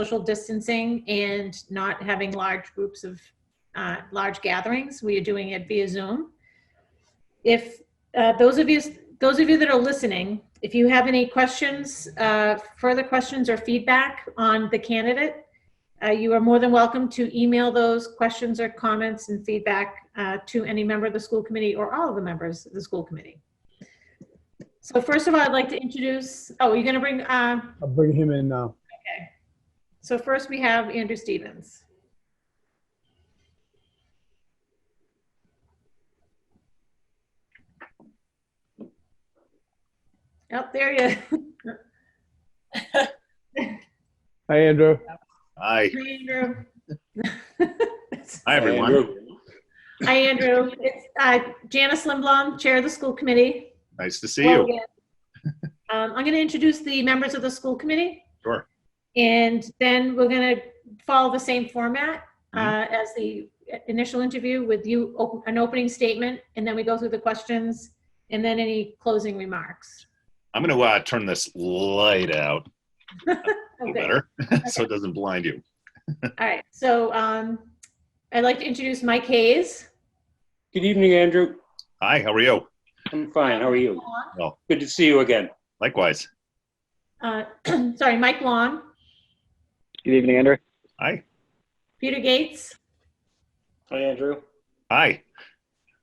social distancing and not having large groups of large gatherings. We are doing it via Zoom. If those of you that are listening, if you have any questions, further questions or feedback on the candidate, you are more than welcome to email those questions or comments and feedback to any member of the school committee or all of the members of the school committee. So first of all, I'd like to introduce, oh, you're gonna bring? I'll bring him in now. Okay. So first we have Andrew Stevens. Oh, there you are. Hi, Andrew. Hi. Hi, Andrew. Hi, everyone. Hi, Andrew. It's Janice Lindblom, Chair of the School Committee. Nice to see you. I'm going to introduce the members of the school committee. Sure. And then we're going to follow the same format as the initial interview with you, an opening statement, and then we go through the questions and then any closing remarks. I'm going to turn this light out a little better so it doesn't blind you. All right. So I'd like to introduce Mike Hayes. Good evening, Andrew. Hi, how are you? I'm fine. How are you? Well, Good to see you again. likewise. Sorry, Mike Long, Good evening, Andrew. Hi. Peter Gates, Hi, Andrew. Hi.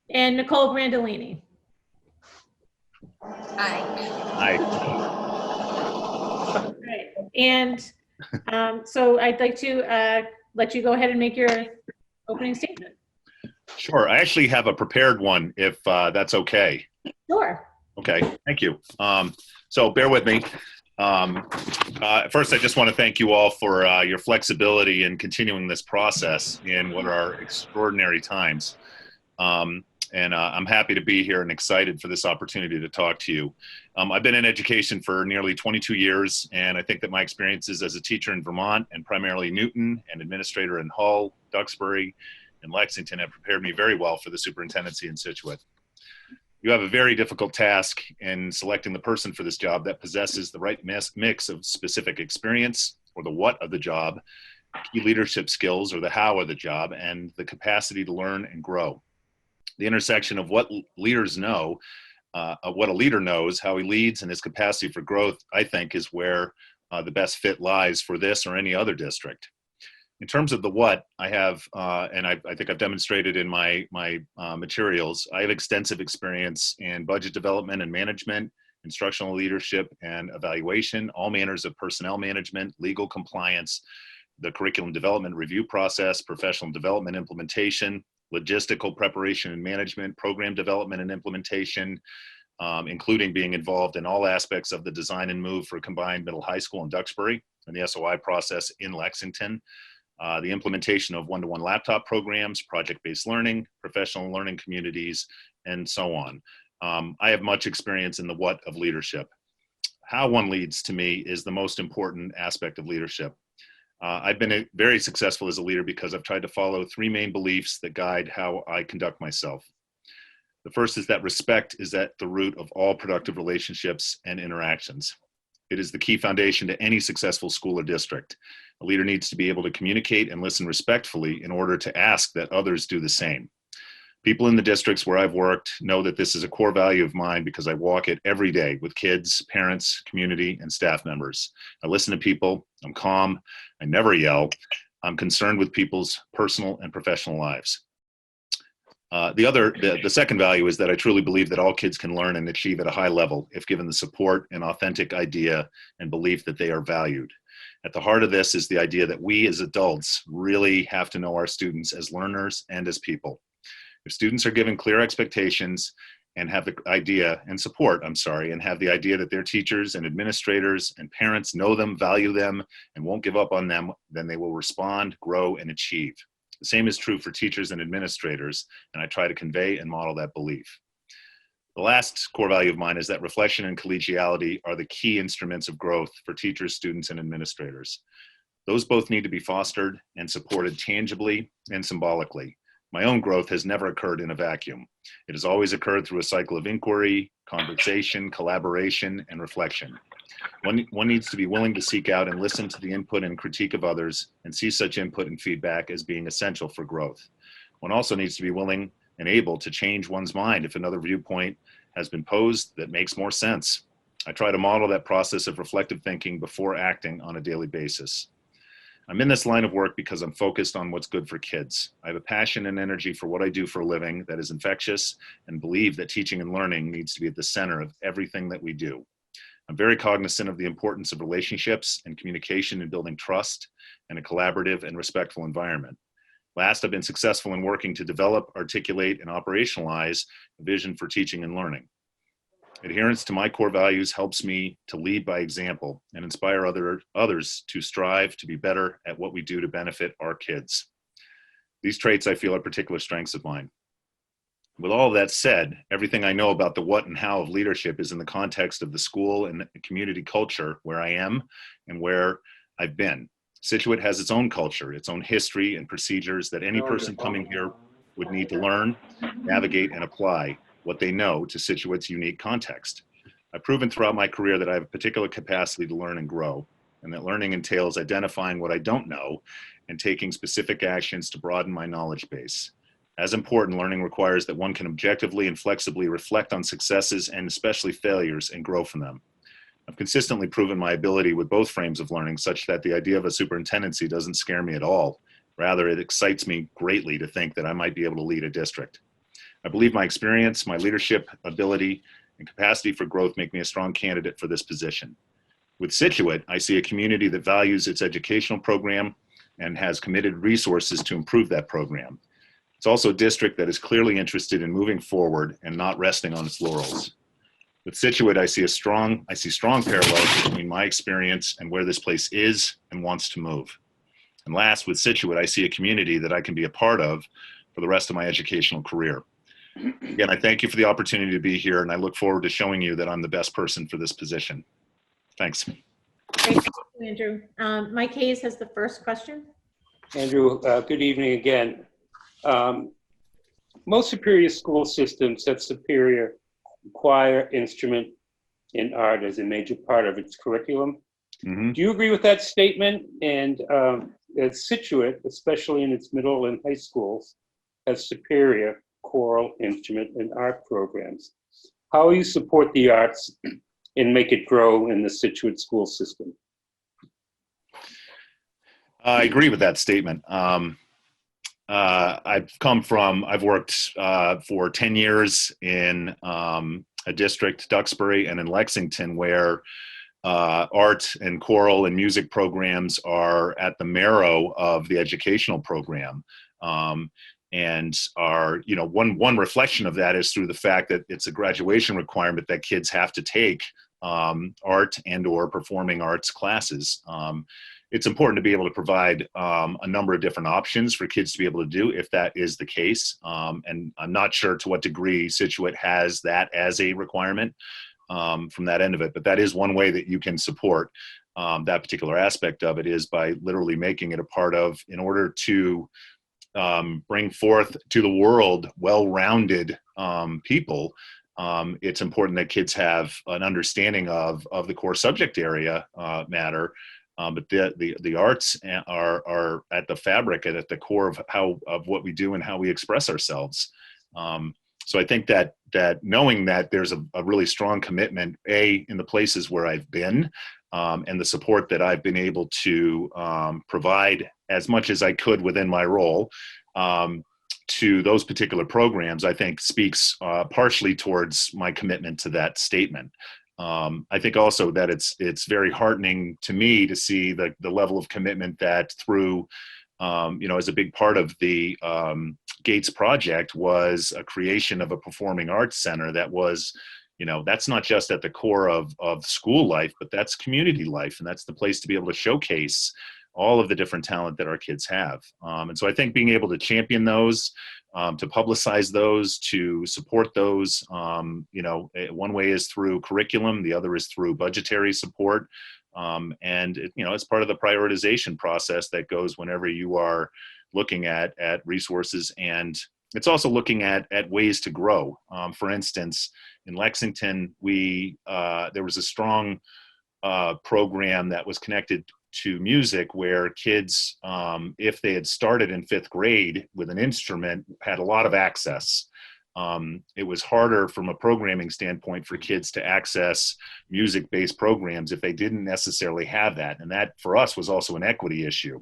and Nicole Brandolini. Hi. All right. And so I'd like to let you go ahead and make your opening statement. Sure. I actually have a prepared one if that's okay. Sure. Okay. Thank you. So bear with me. First, I just want to thank you all for your flexibility in continuing this process in what are extraordinary times. And I'm happy to be here and excited for this opportunity to talk to you. I've been in education for nearly 22 years, and I think that my experiences as a teacher in Vermont and primarily Newton and administrator in Hull, Duxbury, and Lexington have prepared me very well for the superintendency in Scituate. You have a very difficult task in selecting the person for this job that possesses the right mix of specific experience, or the what of the job, key leadership skills, or the how of the job, and the capacity to learn and grow. The intersection of what leaders know, of what a leader knows, how he leads, and his capacity for growth, I think, is where the best fit lies for this or any other district. In terms of the what, I have, and I think I've demonstrated in my materials, I have extensive experience in budget development and management, instructional leadership and evaluation, all manners of personnel management, legal compliance, the curriculum development review process, professional development implementation, logistical preparation and management, program development and implementation, including being involved in all aspects of the design and move for combined middle high school in Duxbury and the SOI process in Lexington, the implementation of one-to-one laptop programs, project-based learning, professional learning communities, and so on. I have much experience in the what of leadership. How one leads, to me, is the most important aspect of leadership. I've been very successful as a leader because I've tried to follow three main beliefs that guide how I conduct myself. The first is that respect is at the root of all productive relationships and interactions. It is the key foundation to any successful school or district. A leader needs to be able to communicate and listen respectfully in order to ask that others do the same. People in the districts where I've worked know that this is a core value of mine because I walk it every day with kids, parents, community, and staff members. I listen to people, I'm calm, I never yell, I'm concerned with people's personal and professional lives. The second value is that I truly believe that all kids can learn and achieve at a high level if given the support and authentic idea and belief that they are valued. At the heart of this is the idea that we as adults really have to know our students as learners and as people. If students are given clear expectations and have the idea and support, and have the idea that their teachers and administrators and parents know them, value them, and won't give up on them, then they will respond, grow, and achieve. The same is true for teachers and administrators, and I try to convey and model that belief. The last core value of mine is that reflection and collegiality are the key instruments of growth for teachers, students, and administrators. Those both need to be fostered and supported tangibly and symbolically. My own growth has never occurred in a vacuum. It has always occurred through a cycle of inquiry, conversation, collaboration, and reflection. One needs to be willing to seek out and listen to the input and critique of others and see such input and feedback as being essential for growth. One also needs to be willing and able to change one's mind if another viewpoint has been posed that makes more sense. I try to model that process of reflective thinking before acting on a daily basis. I'm in this line of work because I'm focused on what's good for kids. I have a passion and energy for what I do for a living that is infectious and believe that teaching and learning needs to be at the center of everything that we do. I'm very cognizant of the importance of relationships and communication in building trust and a collaborative and respectful environment. Last, I've been successful in working to develop, articulate, and operationalize a vision for teaching and learning. Adherence to my core values helps me to lead by example and inspire others to strive to be better at what we do to benefit our kids. These traits I feel are particular strengths of mine. With all of that said, everything I know about the what and how of leadership is in the context of the school and the community culture where I am and where I've been. Scituate has its own culture, its own history and procedures that any person coming here would need to learn, navigate, and apply what they know to Scituate's unique context. I've proven throughout my career that I have a particular capacity to learn and grow, and that learning entails identifying what I don't know and taking specific actions to broaden my knowledge base. As important, learning requires that one can objectively and flexibly reflect on successes and especially failures and grow from them. I've consistently proven my ability with both frames of learning such that the idea of a superintendency doesn't scare me at all. Rather, it excites me greatly to think that I might be able to lead a district. I believe my experience, my leadership ability, and capacity for growth make me a strong candidate for this position. With Scituate, I see a community that values its educational program and has committed resources to improve that program. It's also a district that is clearly interested in moving forward and not resting on its laurels. With Scituate, I see strong parallels between my experience and where this place is and wants to move. And last, with Scituate, I see a community that I can be a part of for the rest of my educational career. Again, I thank you for the opportunity to be here, and I look forward to showing you that I'm the best person for this position. Thanks. Great, thank you, Andrew. Mike Hayes has the first question. Andrew, good evening again. Most superior school systems have superior choir, instrument, and art as a major part of its curriculum. Mm-hmm. Do you agree with that statement? And Scituate, especially in its middle and high schools, has superior choral, instrument, and art programs. How will you support the arts and make it grow in the Scituate school system? I agree with that statement. I've worked for 10 years in a district, Duxbury, and in Lexington, where art and choral and music programs are at the marrow of the educational program. And are, one reflection of that is through the fact that it's a graduation requirement that kids have to take art and or performing arts classes. It's important to be able to provide a number of different options for kids to be able to do if that is the case. And I'm not sure to what degree Scituate has that as a requirement from that end of it, but that is one way that you can support that particular aspect of it, is by literally making it a part of, in order to bring forth to the world well-rounded people. It's important that kids have an understanding of the core subject area matter, but the arts are at the fabric and at the core of what we do and how we express ourselves. So I think that knowing that there's a really strong commitment, in the places where I've been, and the support that I've been able to provide as much as I could within my role to those particular programs, I think speaks partially towards my commitment to that statement. I think also that it's very heartening to me to see the level of commitment that through, as a big part of the Gates project was a creation of a performing arts center that was, that's not just at the core of school life, but that's community life. And that's the place to be able to showcase all of the different talent that our kids have. And so I think being able to champion those, to publicize those, to support those, one way is through curriculum, the other is through budgetary support. And it's part of the prioritization process that goes whenever you are looking at resources, and it's also looking at ways to grow. For instance, in Lexington, there was a strong program that was connected to music where kids, if they had started in 5th grade with an instrument, had a lot of access. It was harder from a programming standpoint for kids to access music-based programs if they didn't necessarily have that. And that, for us, was also an equity issue.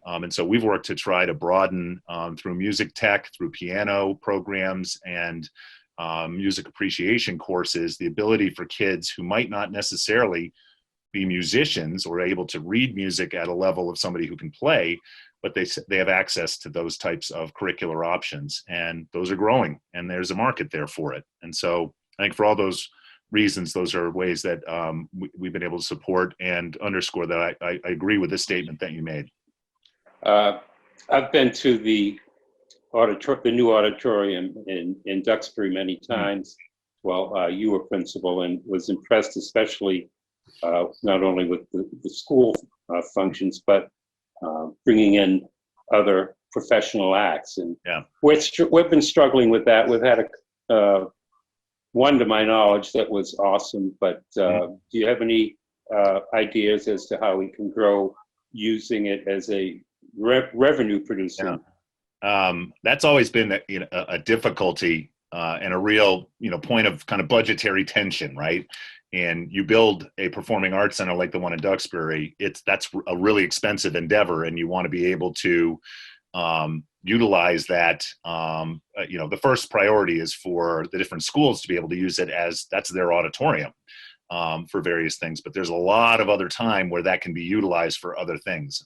And so we've worked to try to broaden through music tech, through piano programs, and music appreciation courses, the ability for kids who might not necessarily be musicians or able to read music at a level of somebody who can play, but they have access to those types of curricular options, and those are growing, and there's a market there for it. And so I think for all those reasons, those are ways that we've been able to support and underscore that I agree with this statement that you made. I've been to the new auditorium in Duxbury many times while you were principal, and was impressed especially not only with the school functions, but bringing in other professional acts. And we've been struggling with that. We've had one, to my knowledge, that was awesome, but do you have any ideas as to how we can grow using it as a revenue producer? That's always been a difficulty and a real point of kind of budgetary tension, right? And you build a performing arts center like the one in Duxbury, that's a really expensive endeavor, and you want to be able to utilize that. The first priority is for the different schools to be able to use it as that's their auditorium for various things. But there's a lot of other time where that can be utilized for other things.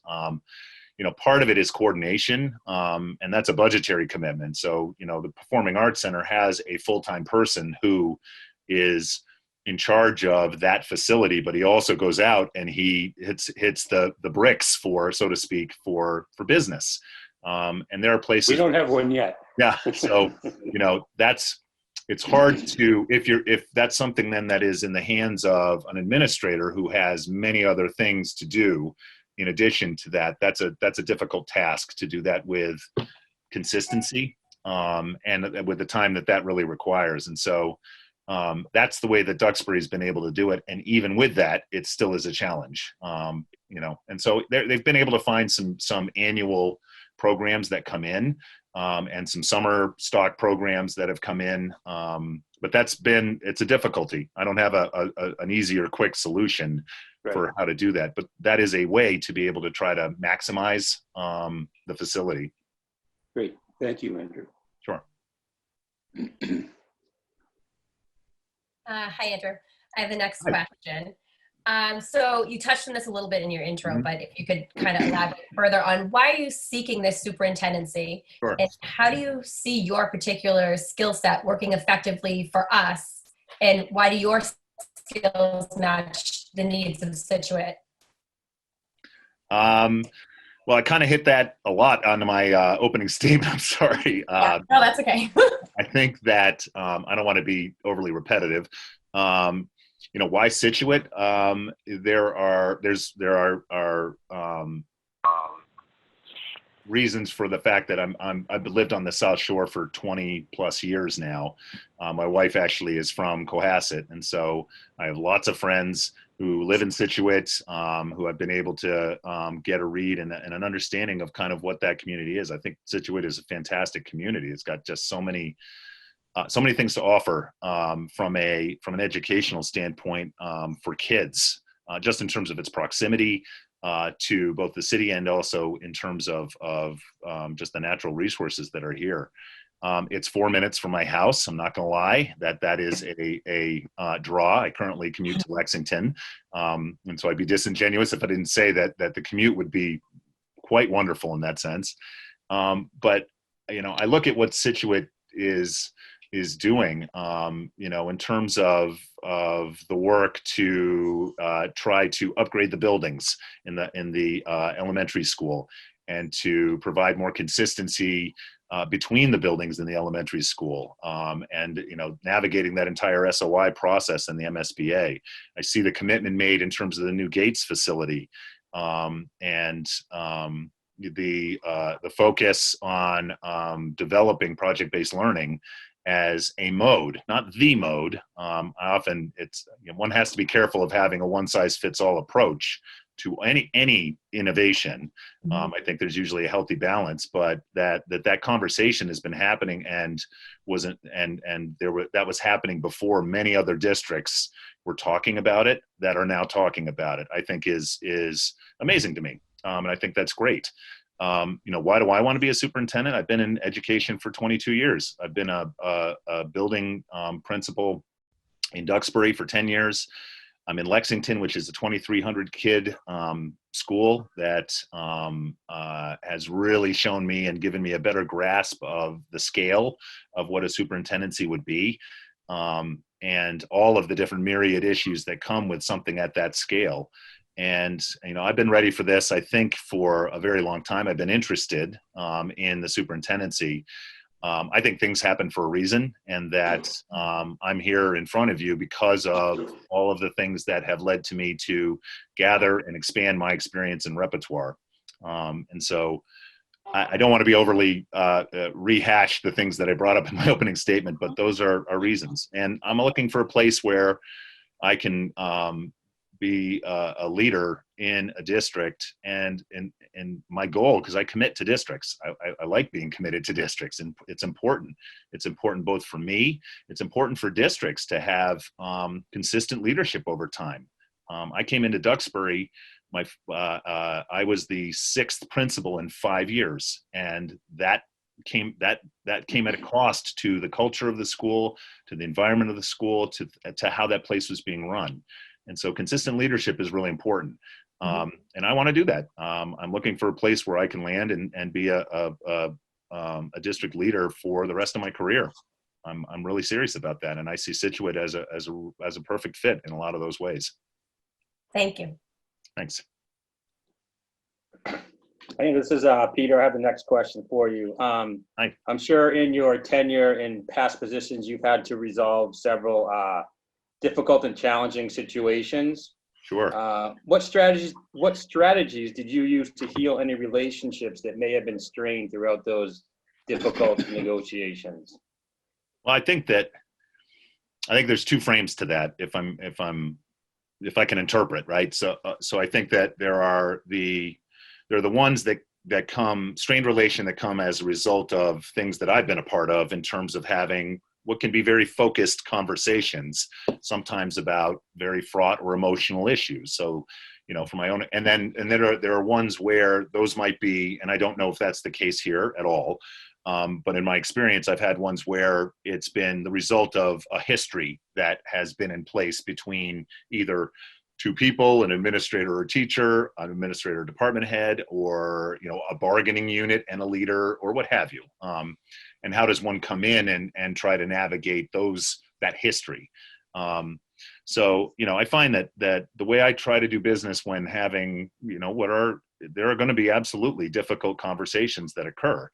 Part of it is coordination, and that's a budgetary commitment. So, the Performing Arts Center has a full-time person who is in charge of that facility, but he also goes out and he hits the bricks for, so to speak, for business. And there are places we don't have one yet. Yeah. So, it's hard to, if that's something then that is in the hands of an administrator who has many other things to do. In addition to that, that's a difficult task to do that with consistency and with the time that really requires. And so that's the way that Duxbury's been able to do it. And even with that, it still is a challenge. And so they've been able to find some annual programs that come in and some summer stock programs that have come in. But it's a difficulty. I don't have an easy or quick solution for how to do that, but that is a way to be able to try to maximize the facility. Great. Thank you, Andrew. Sure. Hi, Andrew. I have the next question. So you touched on this a little bit in your intro, but if you could kind of elaborate further on why are you seeking this superintendency? Sure. And how do you see your particular skill set working effectively for us? And why do your skills match the needs of Scituate? Well, I kind of hit that a lot on my opening statement. I'm sorry. No, that's okay. I think that I don't want to be overly repetitive. Why Scituate? There are reasons for the fact that I've lived on the South Shore for 20 plus years now. My wife actually is from Cohasset, and so I have lots of friends who live in Scituate, who have been able to get a read and an understanding of kind of what that community is. I think Scituate is a fantastic community. It's got just so many things to offer from an educational standpoint for kids, just in terms of its proximity to both the city and also in terms of just the natural resources that are here. It's 4 minutes from my house. I'm not going to lie, that is a draw. I currently commute to Lexington, and so I'd be disingenuous if I didn't say that the commute would be quite wonderful in that sense. But I look at what Scituate is doing, in terms of the work to try to upgrade the buildings in the elementary school and to provide more consistency between the buildings in the elementary school, and navigating that entire SOI process in the MSBA. I see the commitment made in terms of the new Gates facility, and the focus on developing project-based learning as a mode, not the mode. One has to be careful of having a one-size-fits-all approach to any innovation. I think there's usually a healthy balance, but that conversation has been happening and that was happening before many other districts were talking about it that are now talking about it. I think is amazing to me, and I think that's great. Why do I want to be a superintendent? I've been in education for 22 years. I've been a building principal in Duxbury for 10 years. I'm in Lexington, which is a 2,300 kid school that has really shown me and given me a better grasp of the scale of what a superintendency would be, and all of the different myriad issues that come with something at that scale. And, I've been ready for this, I think, for a very long time. I've been interested in the superintendency. I think things happen for a reason, and that I'm here in front of you because of all of the things that have led to me to gather and expand my experience and repertoire. And so I don't want to be overly rehash the things that I brought up in my opening statement, but those are reasons. And I'm looking for a place where I can be a leader in a district, and my goal, because I commit to districts, I like being committed to districts, and it's important. It's important both for me, it's important for districts to have consistent leadership over time. I came into Duxbury, I was the 6th principal in 5 years, and that came at a cost to the culture of the school, to the environment of the school, to how that place was being run. And so consistent leadership is really important. And I want to do that. I'm looking for a place where I can land and be a district leader for the rest of my career. I'm really serious about that. And I see Scituate as a perfect fit in a lot of those ways. Thank you. Thanks. Hey, this is Peter. I have the next question for you. Hi. I'm sure in your tenure in past positions, you've had to resolve several difficult and challenging situations. Sure. What strategies did you use to heal any relationships that may have been strained throughout those difficult negotiations? Well, I think there's 2 frames to that, if I can interpret, right? So I think that there are the ones that come, strained relation that come as a result of things that I've been a part of in terms of having what can be very focused conversations, sometimes about very fraught or emotional issues. So, for my own, and then there are ones where those might be, and I don't know if that's the case here at all, but in my experience, I've had ones where it's been the result of a history that has been in place between either 2 people, an administrator or teacher, an administrator or department head, or a bargaining unit and a leader, or what have you. And how does one come in and try to navigate that history? So I find that the way I try to do business when having there are going to be absolutely difficult conversations that occur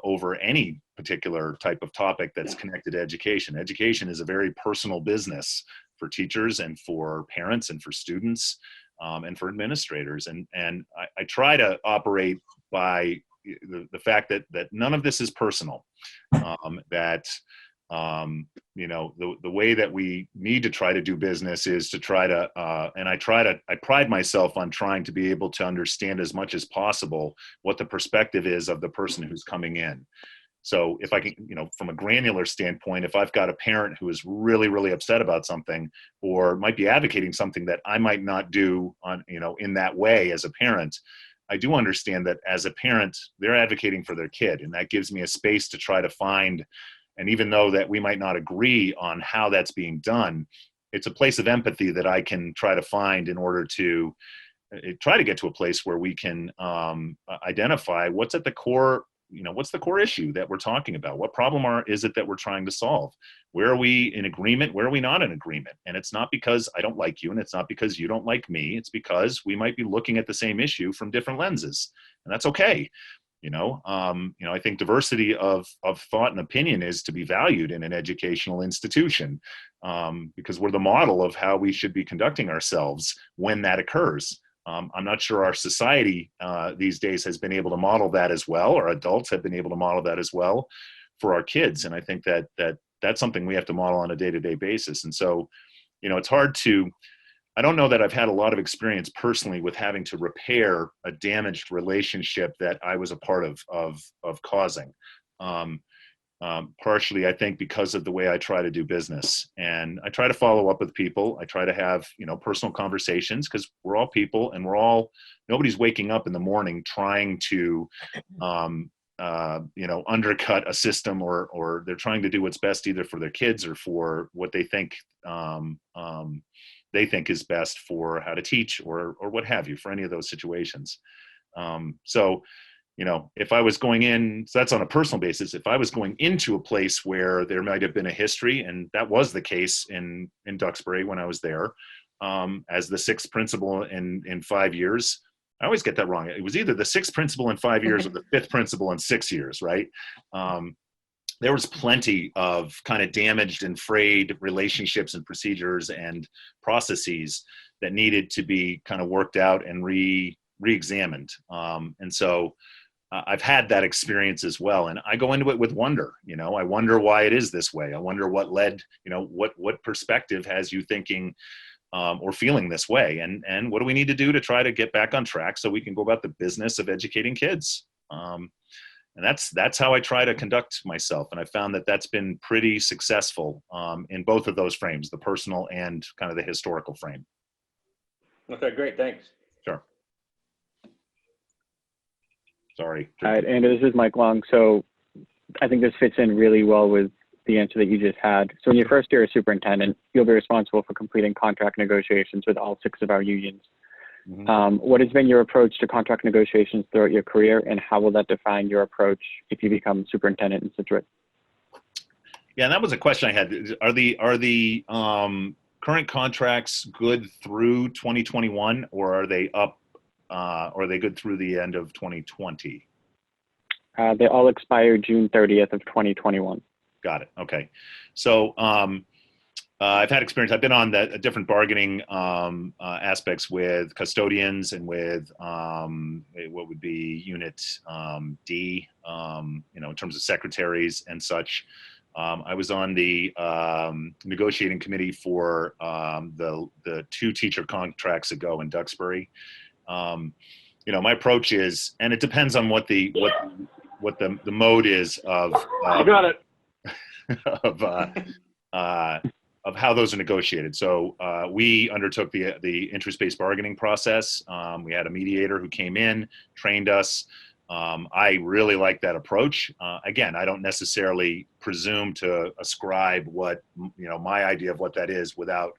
over any particular type of topic that's connected to education. Education is a very personal business for teachers and for parents and for students and for administrators. And I try to operate by the fact that none of this is personal, that the way that we need to try to do business is to try to, and I pride myself on trying to be able to understand as much as possible what the perspective is of the person who's coming in. So if I can, from a granular standpoint, if I've got a parent who is really, really upset about something, or might be advocating something that I might not do in that way as a parent, I do understand that as a parent, they're advocating for their kid, and that gives me a space to try to find, and even though that we might not agree on how that's being done, it's a place of empathy that I can try to find in order to try to get to a place where we can identify what's at the core, what's the core issue that we're talking about? What problem is it that we're trying to solve? Where are we in agreement? Where are we not in agreement? And it's not because I don't like you, and it's not because you don't like me. It's because we might be looking at the same issue from different lenses, and that's okay. I think diversity of thought and opinion is to be valued in an educational institution, because we're the model of how we should be conducting ourselves when that occurs. I'm not sure our society these days has been able to model that as well, or adults have been able to model that as well for our kids. And I think that that's something we have to model on a day-to-day basis. And so, it's hard to, I don't know that I've had a lot of experience personally with having to repair a damaged relationship that I was a part of causing. Partially, I think, because of the way I try to do business, and I try to follow up with people. I try to have, personal conversations, because we're all people, and nobody's waking up in the morning trying to, undercut a system, or they're trying to do what's best either for their kids or for what they think is best for how to teach, or what have you, for any of those situations. So if I was going in, so that's on a personal basis, if I was going into a place where there might have been a history, and that was the case in Duxbury when I was there, as the sixth principal in 5 years. I always get that wrong. It was either the sixth principal in 5 years or the fifth principal in 6 years, right? There was plenty of kind of damaged and frayed relationships and procedures and processes that needed to be kind of worked out and re-examined. And so I've had that experience as well. And I go into it with wonder. I wonder why it is this way. I wonder what led, what perspective has you thinking or feeling this way? And what do we need to do to try to get back on track so we can go about the business of educating kids? And that's how I try to conduct myself. And I found that that's been pretty successful in both of those frames, the personal and kind of the historical frame. Okay, great, thanks. Sure. Sorry. All right, Andrew, this is Mike Long. So I think this fits in really well with the answer that you just had. So in your first year as superintendent, you'll be responsible for completing contract negotiations with all 6 of our unions. Mm-hmm. What has been your approach to contract negotiations throughout your career, and how will that define your approach if you become superintendent in Scituate? Yeah, and that was a question I had. Are the current contracts good through 2021, or are they up? Or are they good through the end of 2020? They all expire June 30th of 2021. Got it. Okay. So I've had experience. I've been on the different bargaining aspects with custodians and with what would be Unit D, in terms of secretaries and such. I was on the negotiating committee for the 2 teacher contracts ago in Duxbury. My approach is, and it depends on what the mode is of. You got it. of how those are negotiated. So we undertook the interest-based bargaining process. We had a mediator who came in, trained us. I really like that approach. Again, I don't necessarily presume to ascribe what, my idea of what that is without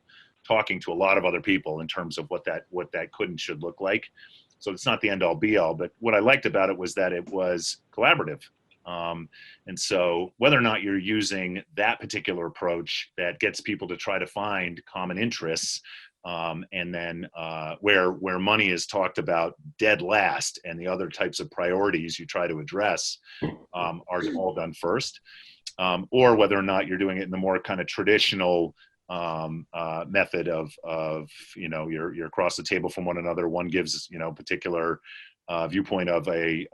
talking to a lot of other people in terms of what that could and should look like. So it's not the end all be all, but what I liked about it was that it was collaborative. And so whether or not you're using that particular approach that gets people to try to find common interests, and then where money is talked about dead last, and the other types of priorities you try to address are all done first, or whether or not you're doing it in the more kind of traditional method of you're across the table from one another. One gives particular viewpoint of a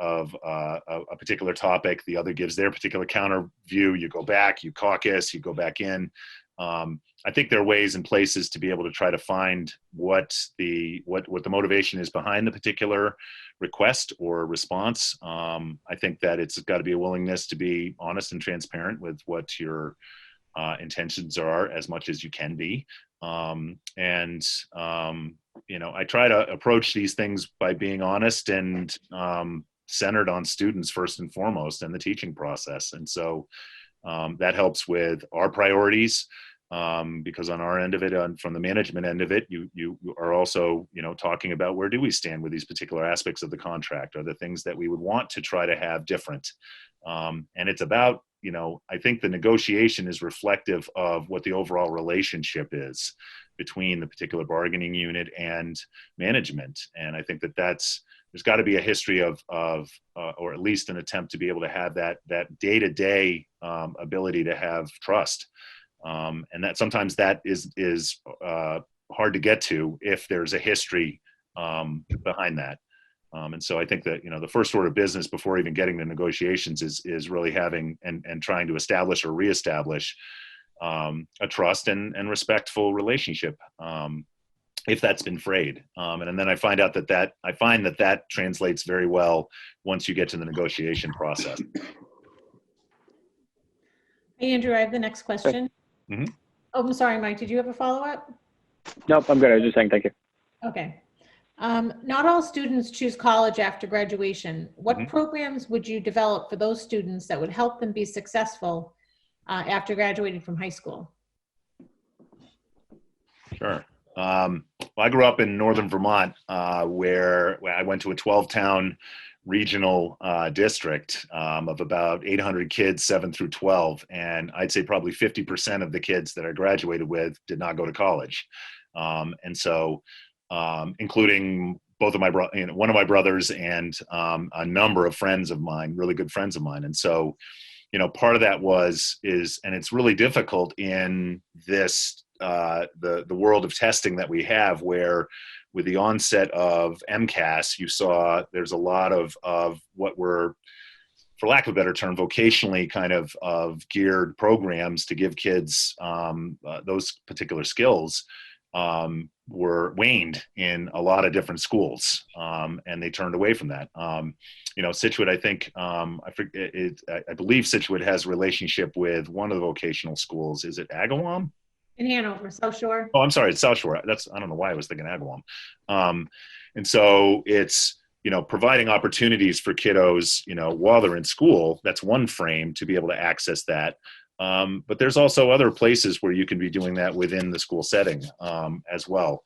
particular topic. The other gives their particular counter view. You go back, you caucus, you go back in. I think there are ways and places to be able to try to find what the motivation is behind the particular request or response. I think that it's got to be a willingness to be honest and transparent with what your intentions are as much as you can be. I try to approach these things by being honest and centered on students first and foremost, and the teaching process. And so that helps with our priorities, because on our end of it, from the management end of it, you are also, talking about where do we stand with these particular aspects of the contract? Are there things that we would want to try to have different? And it's about, I think the negotiation is reflective of what the overall relationship is between the particular bargaining unit and management. And I think that there's got to be a history of or at least an attempt to be able to have that day-to-day ability to have trust. And that sometimes that is hard to get to if there's a history behind that. And so I think that, the first order of business before even getting to negotiations is really having and trying to establish or reestablish a trust and respectful relationship, if that's been frayed. And then I find that translates very well once you get to the negotiation process. Hey, Andrew, I have the next question. Mhm. Oh, I'm sorry, Mike, did you have a follow-up? Nope, I'm good. I was just saying thank you. Okay. Not all students choose college after graduation. What Mhm. programs would you develop for those students that would help them be successful after graduating from high school? Sure. Well, I grew up in northern Vermont, where I went to a 12-town regional district of about 800 kids, 7 through 12, and I'd say probably 50% of the kids that I graduated with did not go to college, and so including both of one of my brothers and a number of friends of mine, really good friends of mine, and so part of that and it's really difficult in this the world of testing that we have, where with the onset of MCAS, you saw there's a lot of what were, for lack of a better term, vocationally kind of geared programs to give kids those particular skills were waned in a lot of different schools, and they turned away from that. Scituate, I think, I believe Scituate has a relationship with one of the vocational schools. Is it Agawam? In Hanover, South Shore. Oh, I'm sorry, it's South Shore. I don't know why I was thinking Agawam. And so it's, providing opportunities for kiddos, while they're in school. That's one frame to be able to access that. But there's also other places where you can be doing that within the school setting as well,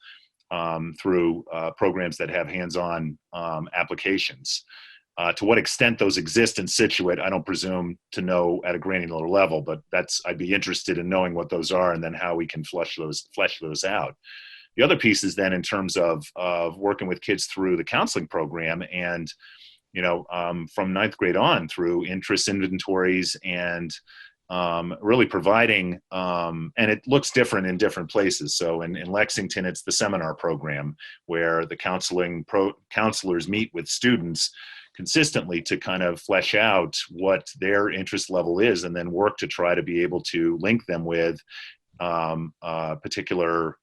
through programs that have hands-on applications. To what extent those exist in Scituate, I don't presume to know at a granular level, but I'd be interested in knowing what those are and then how we can flesh those out. The other piece is then in terms of working with kids through the counseling program and, from ninth grade on through interest inventories and really providing, and it looks different in different places. So in Lexington, it's the seminar program where the counselors meet with students consistently to kind of flesh out what their interest level is and then work to try to be able to link them with particular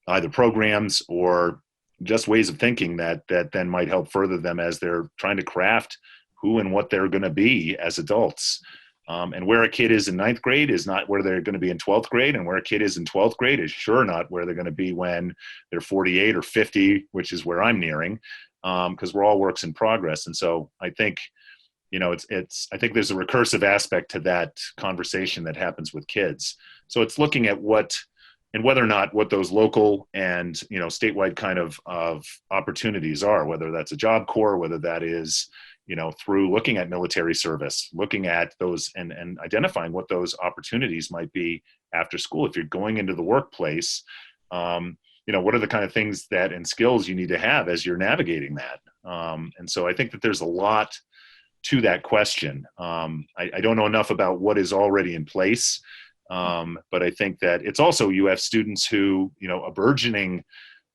either programs or just ways of thinking that then might help further them as they're trying to craft who and what they're going to be as adults. And where a kid is in ninth grade is not where they're going to be in 12th grade, and where a kid is in 12th grade is sure not where they're going to be when they're 48 or 50, which is where I'm nearing, because we're all works in progress. And so I think, I think there's a recursive aspect to that conversation that happens with kids. So it's looking at whether or not what those local and, statewide kind of opportunities are, whether that's a Job Corps, whether that is, through looking at military service, looking at those and identifying what those opportunities might be after school. If you're going into the workplace, what are the kind of things and skills you need to have as you're navigating that? And so I think that there's a lot to that question. I don't know enough about what is already in place, but I think that it's also, you have students who, a burgeoning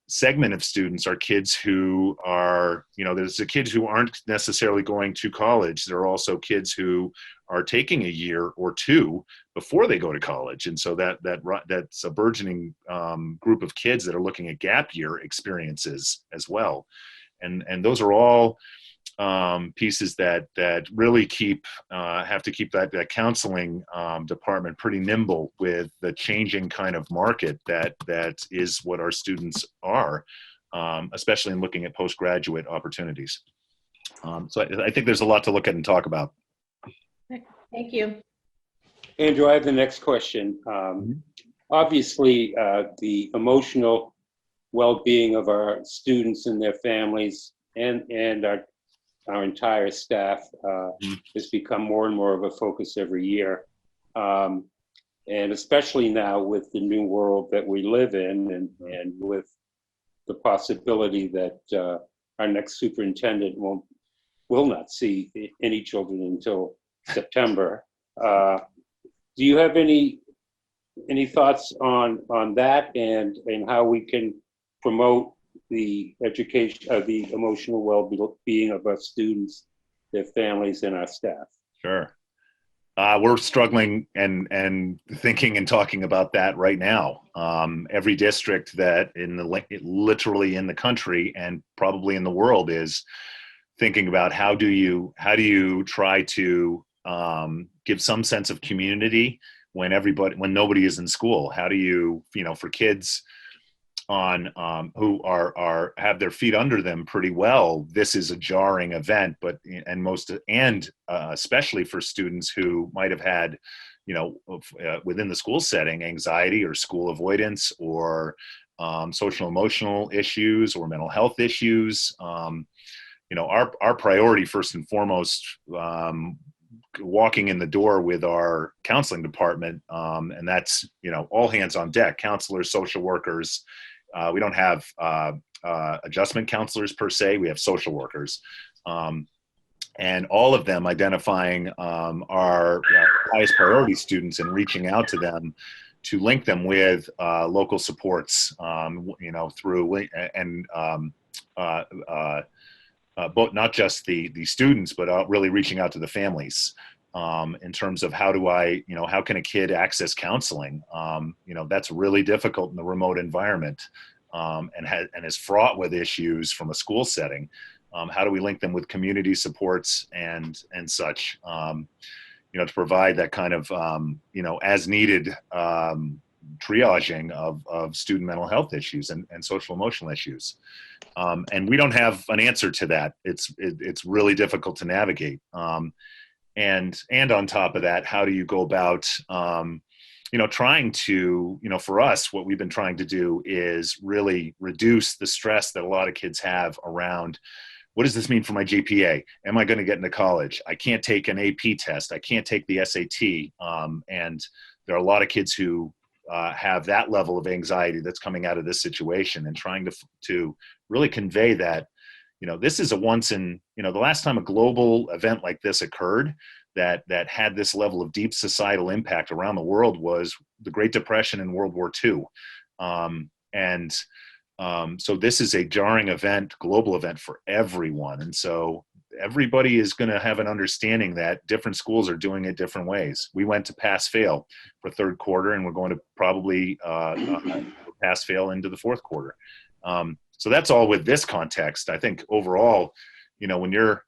segment of students are kids who are, there's the kids who aren't necessarily going to college. There are also kids who are taking a year or two before they go to college. And so that's a burgeoning group of kids that are looking at gap year experiences as well. And those are all pieces that really have to keep that counseling department pretty nimble with the changing kind of market that is what our students are, especially in looking at postgraduate opportunities. So I think there's a lot to look at and talk about. Thank you. Andrew, I have the next question. Obviously, the emotional well-being of our students and their families and our entire staff has become more and more of a focus every year. And especially now with the new world that we live in and with the possibility that our next superintendent will not see any children until September. Do you have any thoughts on that and how we can promote the education, the emotional well-being of our students, their families, and our staff. Sure. We're struggling and thinking and talking about that right now. Every district that literally in the country and probably in the world is thinking about how do you try to give some sense of community when nobody is in school. How do you, for kids on who have their feet under them pretty well, this is a jarring event, especially for students who might have had, within the school setting, anxiety or school avoidance or social emotional issues or mental health issues. Our priority first and foremost, walking in the door with our counseling department, and that's, all hands on deck, counselors, social workers. We don't have adjustment counselors per se. We have social workers, and all of them identifying our highest priority students and reaching out to them to link them with local supports, through and both not just the students, but really reaching out to the families in terms of how can a kid access counseling? That's really difficult in the remote environment and is fraught with issues from a school setting. How do we link them with community supports and such, to provide that kind of, as needed triaging of student mental health issues and social emotional issues. And we don't have an answer to that. It's really difficult to navigate. And on top of that, how do you go about, trying to, for us, what we've been trying to do is really reduce the stress that a lot of kids have around, what does this mean for my GPA? Am I going to get into college? I can't take an AP test. I can't take the SAT. And there are a lot of kids who have that level of anxiety that's coming out of this situation, and trying to really convey that, this is a once in, the last time a global event like this occurred that had this level of deep societal impact around the world was the Great Depression and World War II. So this is a jarring event, global event for everyone. And so everybody is going to have an understanding that different schools are doing it different ways. We went to pass fail for third quarter, and we're going to probably pass fail into the fourth quarter. So that's all with this context. I think overall, when you're,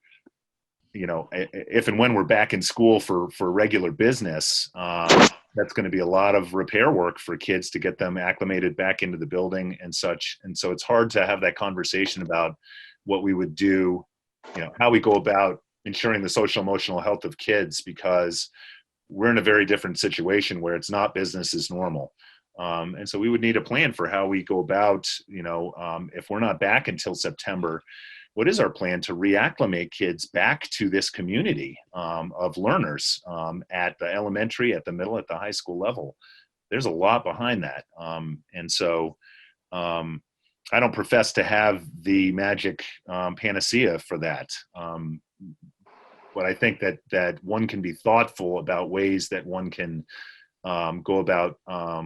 if and when we're back in school for regular business, that's going to be a lot of repair work for kids to get them acclimated back into the building and such. And so it's hard to have that conversation about what we would do, how we go about ensuring the social emotional health of kids, because we're in a very different situation where it's not business as normal. And so we would need a plan for how we go about, if we're not back until September, what is our plan to reacclimate kids back to this community of learners at the elementary, at the middle, at the high school level? There's a lot behind that. And so I don't profess to have the magic panacea for that. But I think that one can be thoughtful about ways that one can go about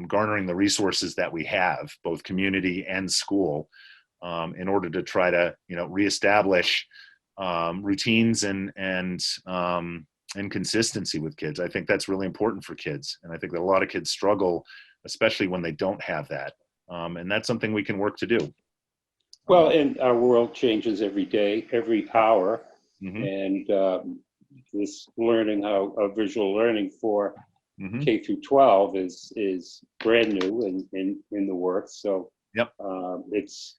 garnering the resources that we have, both community and school, in order to try to, reestablish routines and consistency with kids. I think that's really important for kids. And I think that a lot of kids struggle, especially when they don't have that. And that's something we can work to do. Well, and our world changes every day, every hour. Mm-hmm. And this learning, visual learning for Mm-hmm. K through 12 is brand new in the works. So yep. It's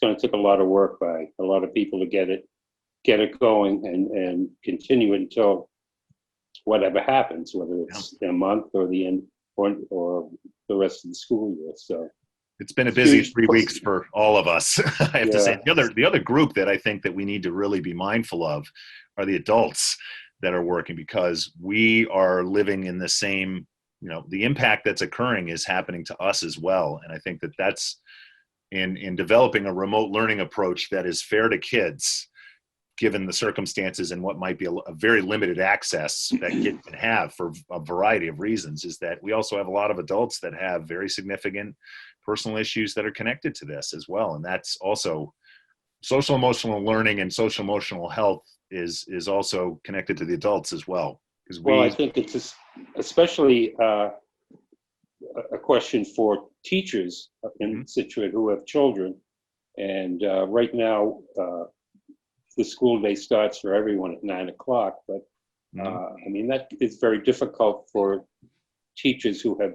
going to take a lot of work by a lot of people to get it going and continue it until whatever happens, whether it's a month or the end or the rest of the school year. So it's been a busy 3 weeks for all of us. I have to say, the other group that I think that we need to really be mindful of are the adults that are working, because we are living in the same, the impact that's occurring is happening to us as well. And I think that that's in developing a remote learning approach that is fair to kids, given the circumstances and what might be a very limited access that kids can have for a variety of reasons, is that we also have a lot of adults that have very significant personal issues that are connected to this as well. And that's also social emotional learning, and social emotional health is also connected to the adults as well. Because Well, I think it's especially a question for teachers in Scituate who have children. And right now, the school day starts for everyone at 9 o'clock. But I mean, that is very difficult for teachers who have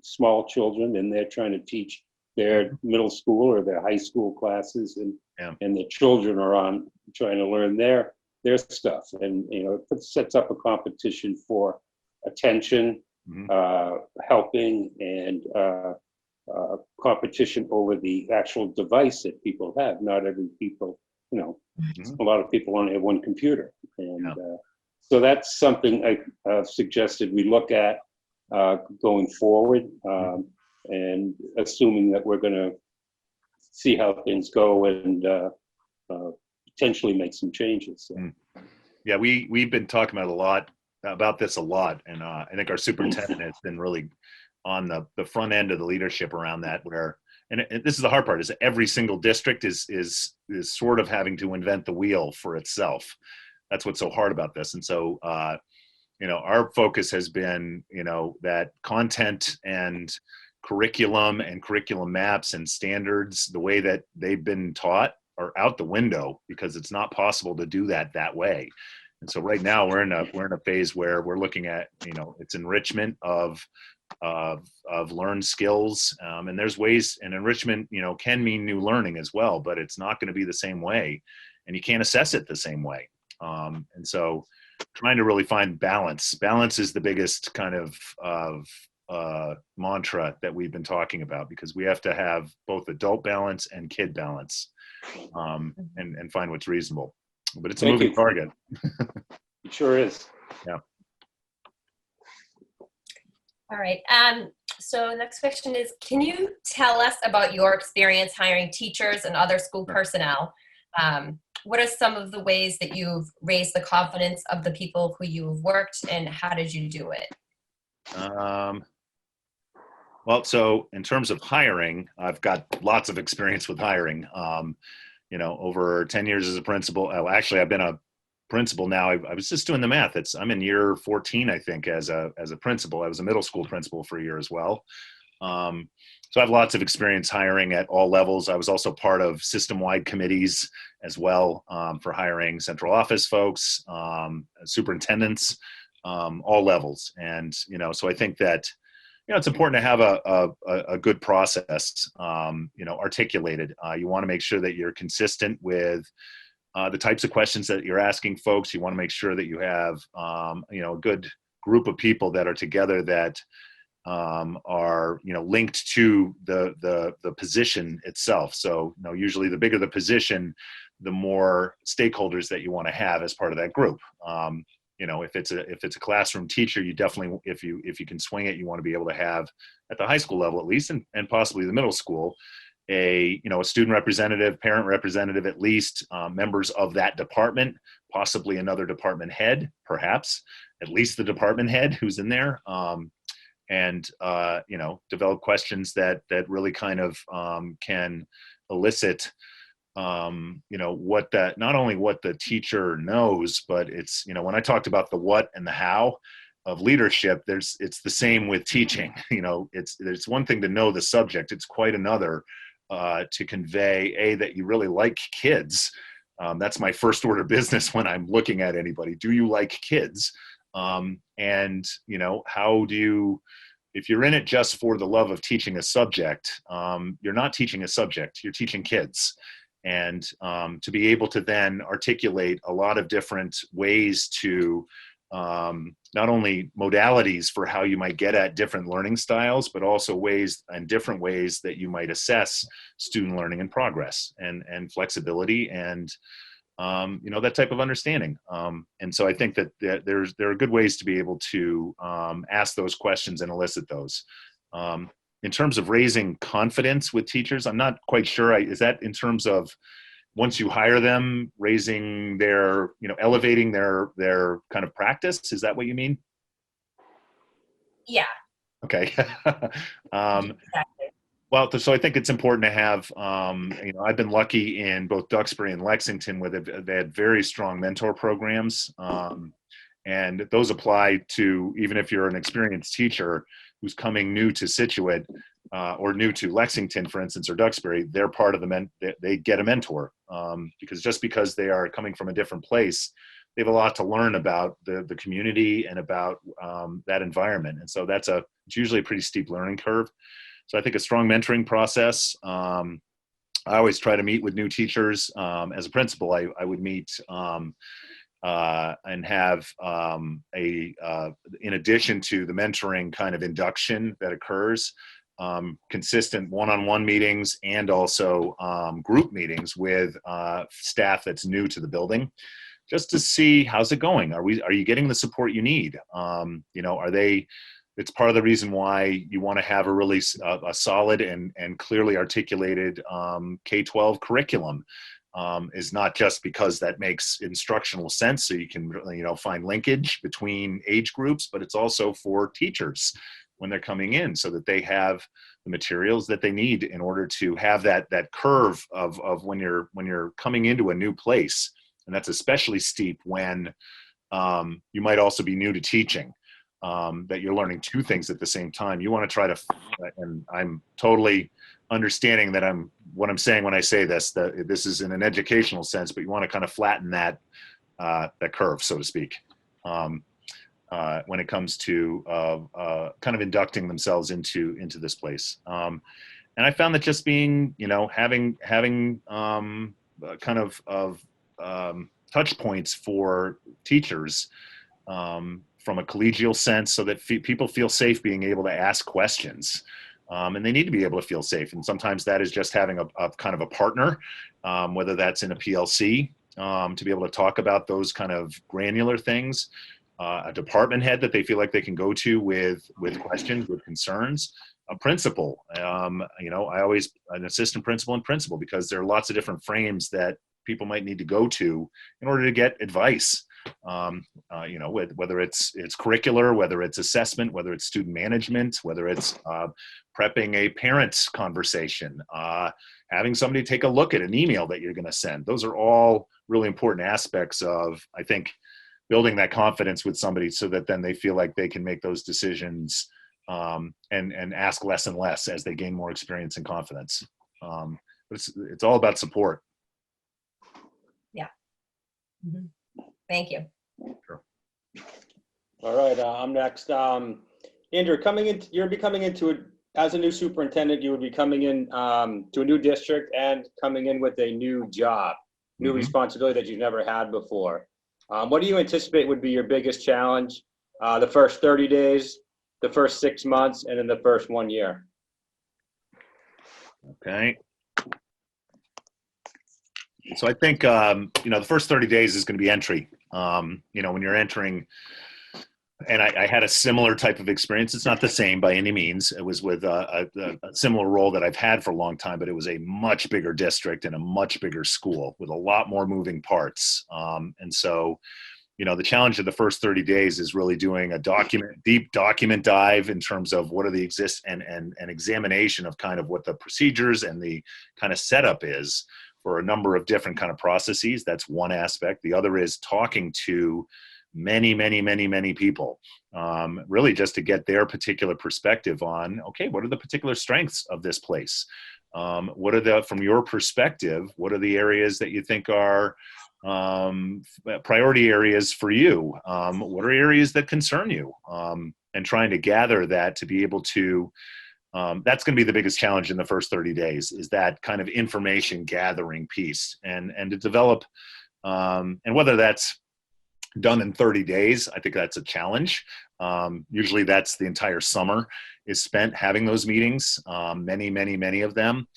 small children and they're trying to teach their middle school or their high school classes, and the children are on trying to learn their stuff. And, you know, it sets up a competition for attention, helping, and competition over the actual device that people have. Not every people, you know, a lot of people only have one computer. And so that's something I've suggested we look at going forward, and assuming that we're going to see how things go and potentially make some changes. So. Yeah, we've been talking about this a lot, and I think our superintendent has been really on the front end of the leadership around that. Where, and this is the hard part, is that every single district is sort of having to invent the wheel for itself. That's what's so hard about this. And so, you know, our focus has been, you know, that content and curriculum and curriculum maps and standards, the way that they've been taught, are out the window, because it's not possible to do that way. And so right now we're in a phase where we're looking at, you know, it's enrichment of learned skills, and there's ways, and enrichment, you know, can mean new learning as well, but it's not going to be the same way, and you can't assess it the same way. And so trying to really find balance. Balance is the biggest kind of mantra that we've been talking about, because we have to have both adult balance and kid balance, and find what's reasonable. But it's a moving target. It sure is. Yeah. All right. So next question is, can you tell us about your experience hiring teachers and other school personnel? What are some of the ways that you've raised the confidence of the people who you've worked, and how did you do it? Well, so in terms of hiring, I've got lots of experience with hiring. You know, over 10 years as a principal. Oh, actually, I've been a principal now. I was just doing the math. I'm in year 14, I think, as a principal. I was a middle school principal for a year as well. So I have lots of experience hiring at all levels. I was also part of system-wide committees as well, for hiring central office folks, superintendents, all levels. And, you know, so I think that, you know, it's important to have a good process, you know, articulated. You want to make sure that you're consistent with the types of questions that you're asking folks. You want to make sure that you have, you know, a good group of people that are together that are, you know, linked to the position itself. So, you know, usually the bigger the position, the more stakeholders that you want to have as part of that group. You know, if it's a classroom teacher, you definitely, if you can swing it, you want to be able to have at the high school level at least, and possibly the middle school, a student representative, parent representative, at least, members of that department, possibly another department head, perhaps at least the department head who's in there, and you know, develop questions that really kind of can elicit, you know, not only what the teacher knows, but it's, you know, when I talked about the what and the how of leadership, it's the same with teaching. You know, it's one thing to know the subject. It's quite another to convey, that you really like kids. That's my first order of business when I'm looking at anybody. Do you like kids? And, you know, if you're in it just for the love of teaching a subject, you're not teaching a subject, you're teaching kids. And to be able to then articulate a lot of different ways to, not only modalities for how you might get at different learning styles, but also different ways that you might assess student learning and progress, and flexibility, and you know, that type of understanding. And so I think that there are good ways to be able to ask those questions and elicit those. In terms of raising confidence with teachers, I'm not quite sure. Is that in terms of once you hire them, raising their, elevating their kind of practice. Is that what you mean? Yeah, Okay. exactly. Well, so I think it's important to have, I've been lucky in both Duxbury and Lexington where they had very strong mentor programs. And those apply to, even if you're an experienced teacher who's coming new to Scituate or new to Lexington, for instance, or Duxbury, they're part of they get a mentor because just because they are coming from a different place, they have a lot to learn about the community and about that environment. And so it's usually a pretty steep learning curve. So I think a strong mentoring process. I always try to meet with new teachers. As a principal, I would meet and have in addition to the mentoring kind of induction that occurs, consistent one-on-one meetings and also group meetings with staff that's new to the building, just to see how's it going. Are you getting the support you need? It's part of the reason why you want to have a solid and clearly articulated K-12 curriculum. Is not just because that makes instructional sense, so you can find linkage between age groups, but it's also for teachers when they're coming in, so that they have the materials that they need in order to have that curve of when you're coming into a new place, and that's especially steep when you might also be new to teaching. That you're learning two things at the same time. You want to try to, and I'm totally understanding that what I'm saying when I say this, that this is in an educational sense, but you want to kind of flatten that curve, so to speak, when it comes to kind of inducting themselves into this place. And I found that just being, having kind of touch points for teachers from a collegial sense, so that people feel safe being able to ask questions. And they need to be able to feel safe. And sometimes that is just having a kind of a partner, whether that's in a PLC, to be able to talk about those kind of granular things, a department head that they feel like they can go to with questions, with concerns, a principal, I always, an assistant principal and principal, because there are lots of different frames that people might need to go to in order to get advice. Whether it's curricular, whether it's assessment, whether it's student management, whether it's prepping a parent's conversation, having somebody take a look at an email that you're going to send. Those are all really important aspects of, I think, building that confidence with somebody, so that then they feel like they can make those decisions and ask less and less as they gain more experience and confidence. But it's all about support. Yeah. Mm-hmm. Thank you. Sure. All right, I'm next. Andrew, you're becoming into it as a new superintendent. You would be coming in to a new district and coming in with a new job, new responsibility that you've never had before. What do you anticipate would be your biggest challenge the first 30 days, the first 6 months, and in the first 1 year? Okay. So I think, the first 30 days is going to be entry. When you're entering, and I had a similar type of experience. It's not the same by any means. It was with a similar role that I've had for a long time, but it was a much bigger district and a much bigger school with a lot more moving parts. And so, the challenge of the first 30 days is really doing a deep document dive in terms of what are the and an examination of kind of what the procedures and the kind of setup is for a number of different kind of processes. That's one aspect. The other is talking to many, many, many, many people, really just to get their particular perspective on, okay, what are the particular strengths of this place? What are from your perspective, what are the areas that you think are priority areas for you? What are areas that concern you? And trying to gather that to be able to that's going to be the biggest challenge in the first 30 days, is that kind of information gathering piece, and to develop, and whether that's done in 30 days, I think that's a challenge. Usually that's the entire summer is spent having those meetings, many, many, many of them,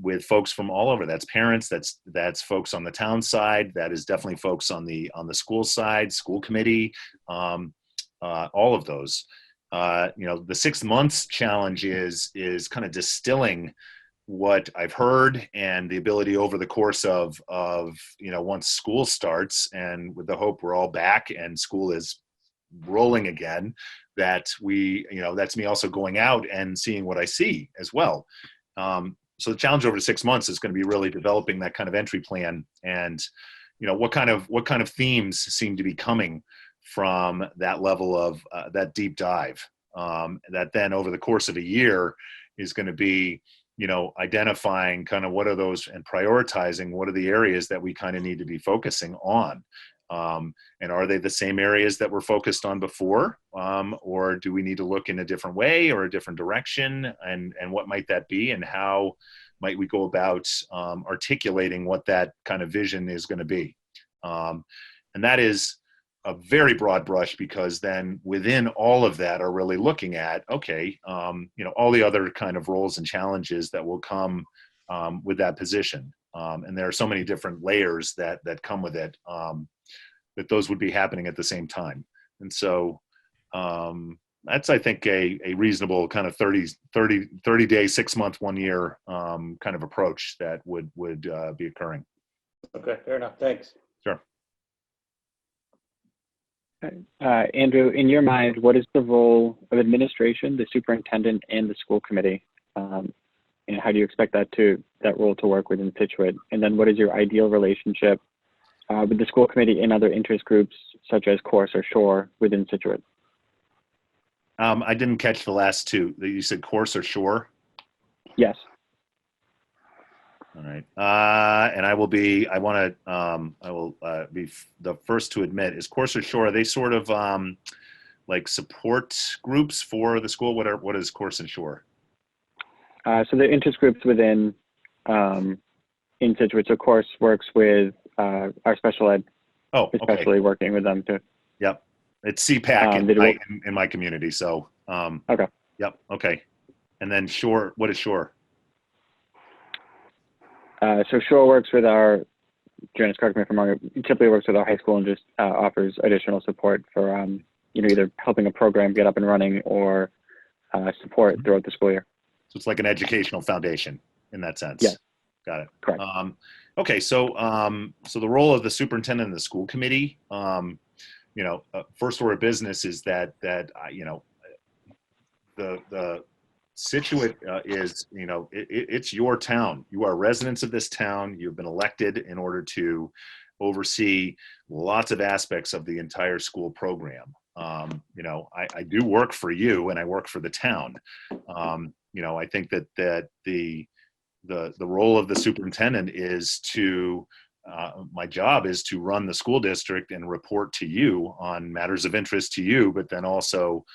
with folks from all over. That's parents, that's folks on the town side, that is definitely folks on the school side, school committee, all of those. The 6 months challenge is kind of distilling what I've heard and the ability over the course of once school starts, and with the hope we're all back and school is rolling again, that that's me also going out and seeing what I see as well. So the challenge over the 6 months is going to be really developing that kind of entry plan, and what kind of themes seem to be coming from that level of that deep dive, that then over the course of a year is going to be identifying kind of what are those and prioritizing what are the areas that we kind of need to be focusing on. And are they the same areas that we're focused on before? Or do we need to look in a different way or a different direction? And what might that be? And how might we go about articulating what that kind of vision is going to be? And that is a very broad brush, because then within all of that are really looking at, okay, all the other kind of roles and challenges that will come with that position. And there are so many different layers that come with it, that those would be happening at the same time. And so that's, I think, a reasonable kind of 30 day, 6 month, 1 year kind of approach that would be occurring. Okay, fair enough. Thanks. Sure. Andrew, in your mind, what is the role of administration, the superintendent, and the school committee? And how do you expect that role to work within Scituate? And then what is your ideal relationship with the school committee and other interest groups, such as Course or Shore, within Scituate? I didn't catch the last two. You said Course or Shore? Yes. All right. And I will be the first to admit, is Course or Shore, are they sort of like support groups for the school? What is Course and Shore? So the interest groups within in Scituate. So Course works with our special ed, especially working with them too. Yep. It's CPAC in my community. So okay. Yep. Okay. And then Shore, what is Shore? So Shore works with our, Janice, correct me if I'm wrong, typically works with our high school and just offers additional support for, either helping a program get up and running or support throughout the school year. So it's like an educational foundation in that sense. Yeah. Got it. Correct. Okay. So the role of the superintendent and the school committee, first order of business is that the Scituate is, it's your town. You are residents of this town. You've been elected in order to oversee lots of aspects of the entire school program. I do work for you and I work for the town. I think that the role of the superintendent is to, my job is to run the school district and report to you on matters of interest to you, but then also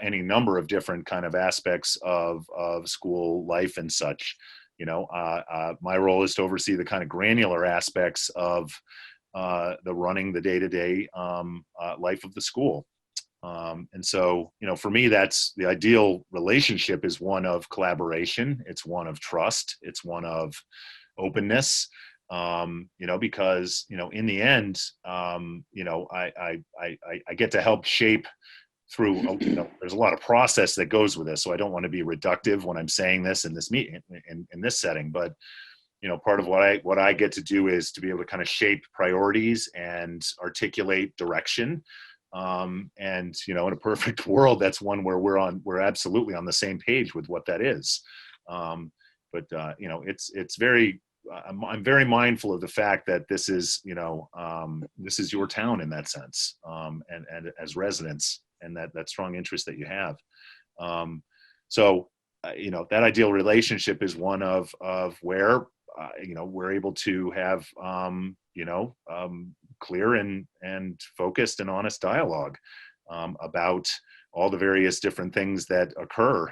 any number of different kind of aspects of school life and such. My role is to oversee the kind of granular aspects of the running the day-to-day life of the school. And so, for me, that's the ideal relationship is one of collaboration. It's one of trust. It's one of openness. Because, in the end, I get to help shape through, there's a lot of process that goes with this. So I don't want to be reductive when I'm saying this in this meeting, in this setting, but, part of what I get to do is to be able to kind of shape priorities and articulate direction. And, in a perfect world, that's one where we're absolutely on the same page with what that is. But it's very, I'm very mindful of the fact that this is, this is your town in that sense, and as residents, and that strong interest that you have. So, that ideal relationship is one of where, we're able to have, clear and focused and honest dialogue about all the various different things that occur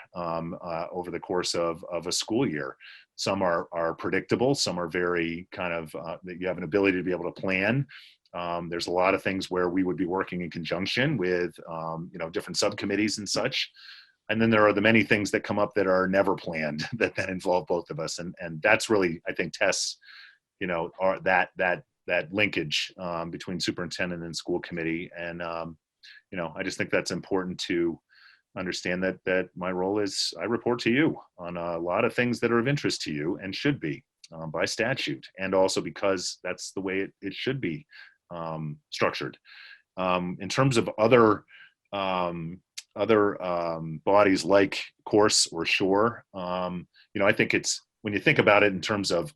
over the course of a school year. Some are predictable. Some are very kind of, that you have an ability to be able to plan. There's a lot of things where we would be working in conjunction with, different subcommittees and such. And then there are the many things that come up that are never planned that involve both of us. And that's really, I think, tests, that linkage between superintendent and school committee. And, I just think that's important to understand that my role is I report to you on a lot of things that are of interest to you and should be by statute, and also because that's the way it should be structured. In terms of other bodies like Course or Shore, I think it's, when you think about it in terms of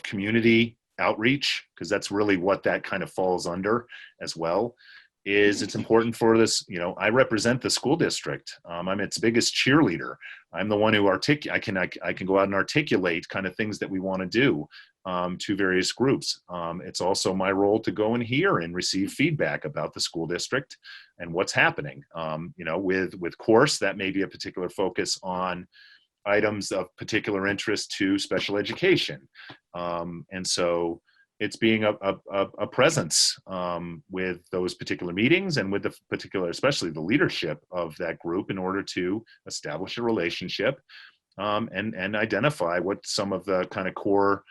community outreach, because that's really what that kind of falls under as well, is it's important for this. I represent the school district. I'm its biggest cheerleader. I'm the one who I can go out and articulate kind of things that we want to do to various groups. It's also my role to go in here and receive feedback about the school district and what's happening. With Course, that may be a particular focus on items of particular interest to special education. And so it's being a presence with those particular meetings and with the particular, especially the leadership of that group, in order to establish a relationship and identify what some of the kind of core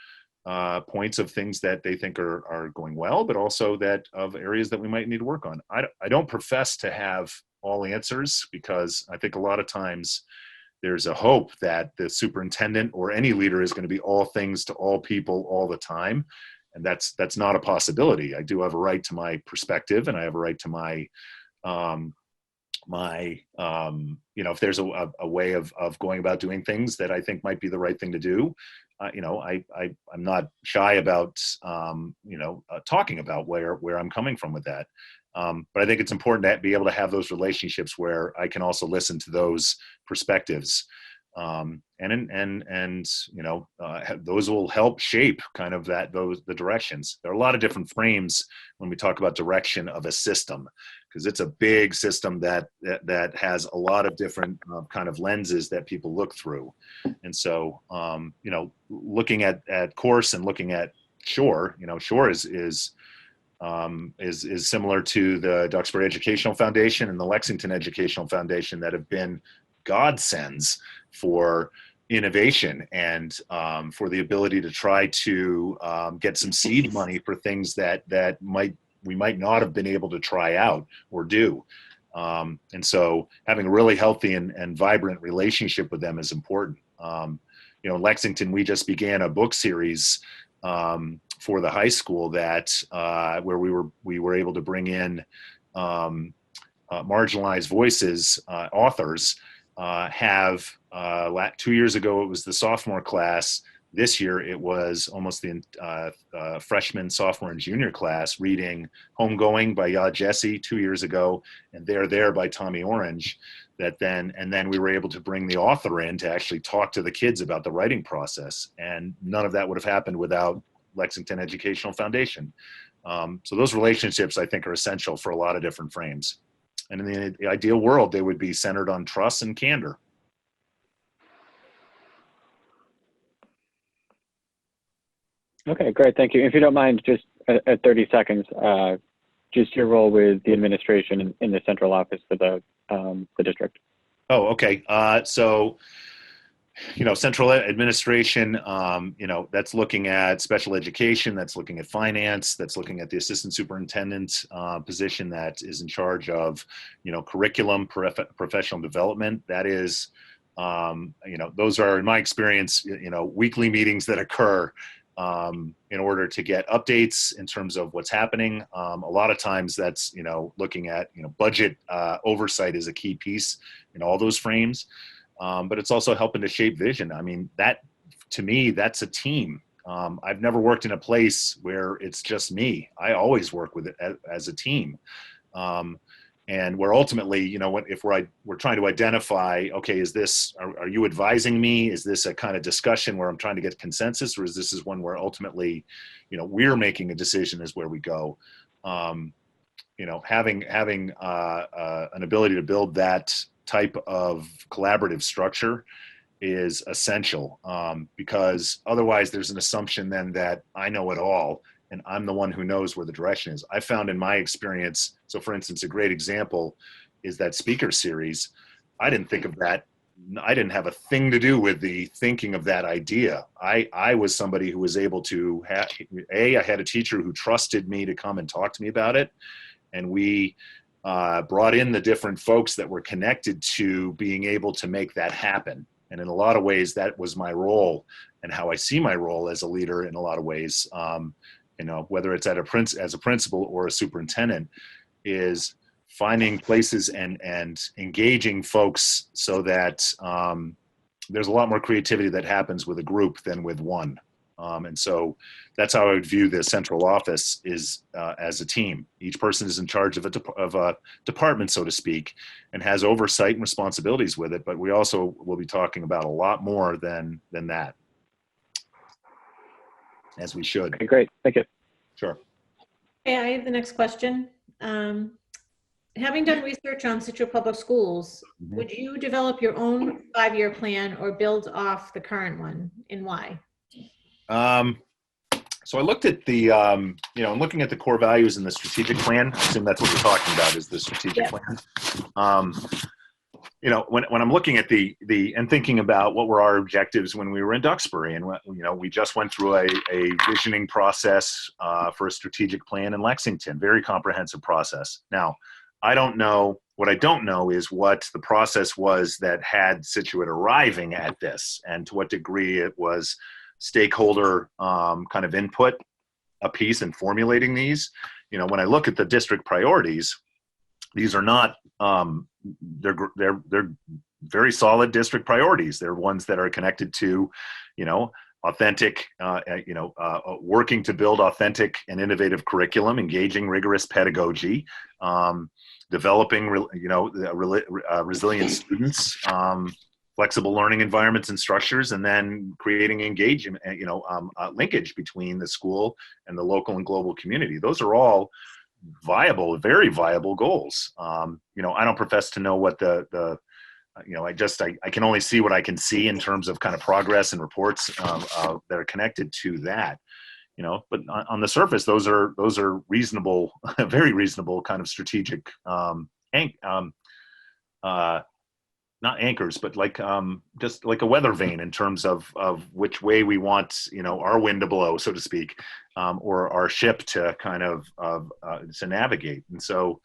points of things that they think are going well, but also that of areas that we might need to work on. I don't profess to have all answers, because I think a lot of times there's a hope that the superintendent or any leader is going to be all things to all people all the time. And that's not a possibility. I do have a right to my perspective, and I have a right to my, if there's a way of going about doing things that I think might be the right thing to do. I'm not shy about, talking about where I'm coming from with that. But I think it's important to be able to have those relationships where I can also listen to those perspectives. Those will help shape kind of the directions. There are a lot of different frames when we talk about direction of a system, because it's a big system that has a lot of different kind of lenses that people look through. And so, looking at Course and looking at Shore, Shore is similar to the Duxbury Educational Foundation and the Lexington Educational Foundation, that have been godsends for innovation and for the ability to try to get some seed money for things that we might not have been able to try out or do. And so having a really healthy and vibrant relationship with them is important. In Lexington, we just began a book series for the high school that where we were able to bring in marginalized voices, authors. 2 years ago it was the sophomore class. This year it was almost the freshman, sophomore, and junior class reading Homegoing by Yad Jesse 2 years ago, and They're There by Tommy Orange. And then we were able to bring the author in to actually talk to the kids about the writing process. And none of that would have happened without Lexington Educational Foundation. So those relationships, I think, are essential for a lot of different frames. And in the ideal world, they would be centered on trust and candor. Okay, great. Thank you. If you don't mind, just at 30 seconds, just your role with the administration in the central office for the district. Oh, okay. So, central administration, that's looking at special education, that's looking at finance, that's looking at the assistant superintendent position that is in charge of, curriculum, professional development. That is, those are, in my experience, weekly meetings that occur in order to get updates in terms of what's happening. A lot of times that's, looking at, budget oversight is a key piece in all those frames. But it's also helping to shape vision. I mean, to me, that's a team. I've never worked in a place where it's just me. I always work with it as a team. And where ultimately, if we're trying to identify, okay, are you advising me? Is this a kind of discussion where I'm trying to get consensus, or is this one where ultimately, we're making a decision is where we go? Having an ability to build that type of collaborative structure is essential, because otherwise there's an assumption then that I know it all and I'm the one who knows where the direction is. I found in my experience, so for instance, a great example is that speaker series. I didn't think of that. I didn't have a thing to do with the thinking of that idea. I was somebody who was able to I had a teacher who trusted me to come and talk to me about it. And we brought in the different folks that were connected to being able to make that happen. And in a lot of ways, that was my role and how I see my role as a leader in a lot of ways, whether it's as a principal or a superintendent, is finding places and engaging folks so that there's a lot more creativity that happens with a group than with one. And so that's how I would view the central office is as a team. Each person is in charge of a department, so to speak, and has oversight and responsibilities with it. But we also will be talking about a lot more than that, as we should. Okay, great. Thank you. Sure. Okay, I have the next question. Having done research on Scituate Public Schools, would you develop your own 5-year plan or build off the current one, and why? So I looked at the, looking at the core values in the strategic plan. I assume that's what you're talking about is the strategic plan. When I'm looking at the and thinking about what were our objectives when we were in Duxbury, and we just went through a visioning process for a strategic plan in Lexington, very comprehensive process. Now, what I don't know is what the process was that had Scituate arriving at this, and to what degree it was stakeholder kind of input a piece in formulating these. When I look at the district priorities, these are not they're very solid district priorities. They're ones that are connected to authentic working to build authentic and innovative curriculum, engaging rigorous pedagogy, developing resilient students, flexible learning environments and structures, and then creating engagement, linkage between the school and the local and global community. Those are all viable, very viable goals. I don't profess to know what I can only see what I can see in terms of kind of progress and reports that are connected to that. But on the surface, those are reasonable, very reasonable kind of strategic not anchors, but just like a weather vane in terms of which way we want, our wind to blow, so to speak, or our ship to kind of to navigate. And so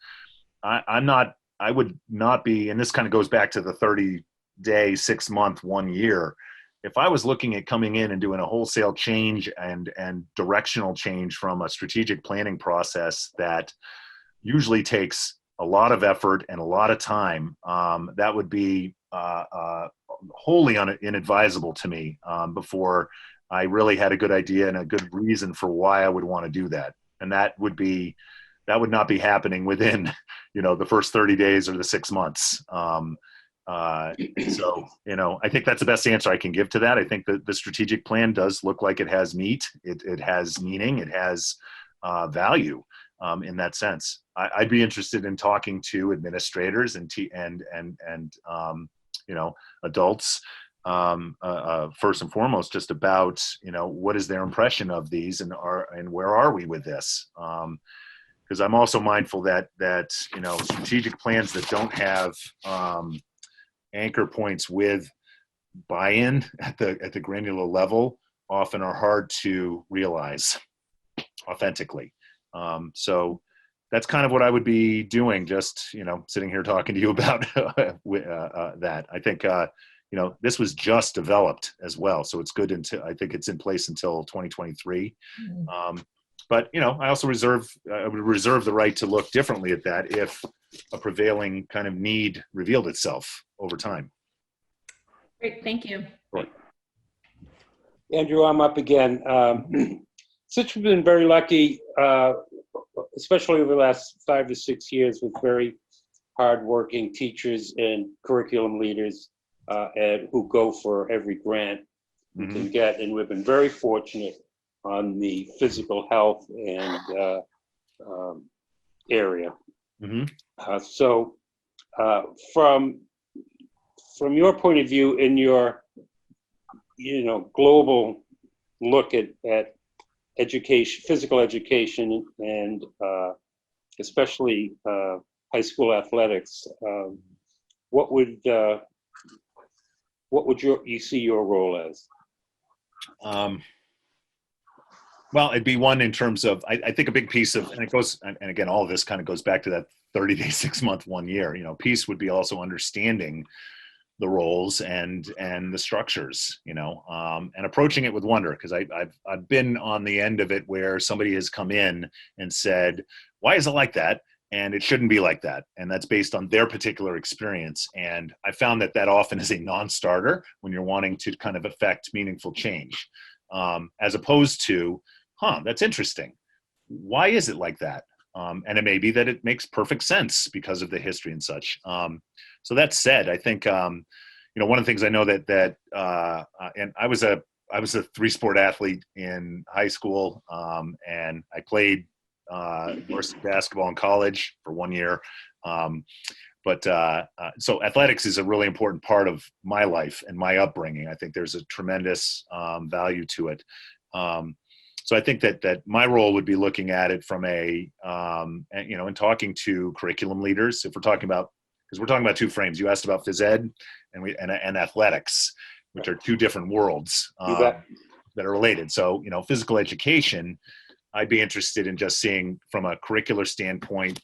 I would not be, and this kind of goes back to the 30-day, 6-month, 1 year. If I was looking at coming in and doing a wholesale change and directional change from a strategic planning process that usually takes a lot of effort and a lot of time, that would be wholly inadvisable to me before I really had a good idea and a good reason for why I would want to do that. And that would not be happening within, the first 30 days or the 6 months. So, I think that's the best answer I can give to that. I think that the strategic plan does look like it has meat. It has meaning. It has value. In that sense, I'd be interested in talking to administrators and adults first and foremost, just about what is their impression of these and where are we with this? Because I'm also mindful that strategic plans that don't have anchor points with buy-in at the granular level often are hard to realize authentically. So that's kind of what I would be doing, just, sitting here talking to you about that. I think, this was just developed as well. So it's good I think it's in place until 2023. But, I also would reserve the right to look differently at that if a prevailing kind of need revealed itself over time. Great, thank you. Sure. Andrew, I'm up again. Scituate's been very lucky, especially over the last 5 to 6 years, with very hardworking teachers and curriculum leaders who go for every grant we can get. And we've been very fortunate on the physical health and area. So from your point of view, in your global look at education, physical education, and especially high school athletics, what would you see your role as? Well, it'd be one in terms of, I think a big piece of, and it goes, and again, all of this kind of goes back to that 30-day, 6-month, 1 year, piece would be also understanding the roles and the structures, and approaching it with wonder. Because I've been on the end of it where somebody has come in and said, why is it like that? And it shouldn't be like that. And that's based on their particular experience. And I found that often is a non-starter when you're wanting to kind of affect meaningful change, as opposed to, that's interesting. Why is it like that? And it may be that it makes perfect sense because of the history and such. So that said, I think, one of the things I know that and I was a 3-sport athlete in high school, and I played varsity basketball in college for 1 year. So athletics is a really important part of my life and my upbringing. I think there's a tremendous value to it. So I think that my role would be looking at it from and talking to curriculum leaders. If we're talking about, because we're talking about two frames. You asked about phys ed and athletics, which are two different worlds You bet. that are related. So, physical education, I'd be interested in just seeing from a curricular standpoint,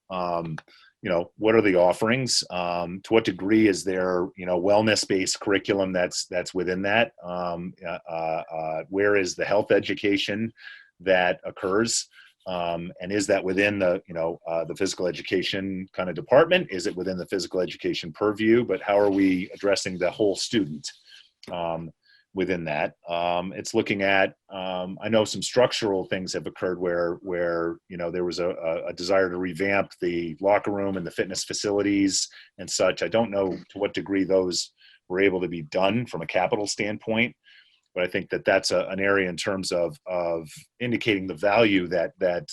what are the offerings? To what degree is there, wellness-based curriculum that's within that? Where is the health education that occurs? And is that within the physical education kind of department? Is it within the physical education purview? But how are we addressing the whole student within that? It's looking at, I know some structural things have occurred where there was a desire to revamp the locker room and the fitness facilities and such. I don't know to what degree those were able to be done from a capital standpoint, but I think that's an area in terms of indicating the value that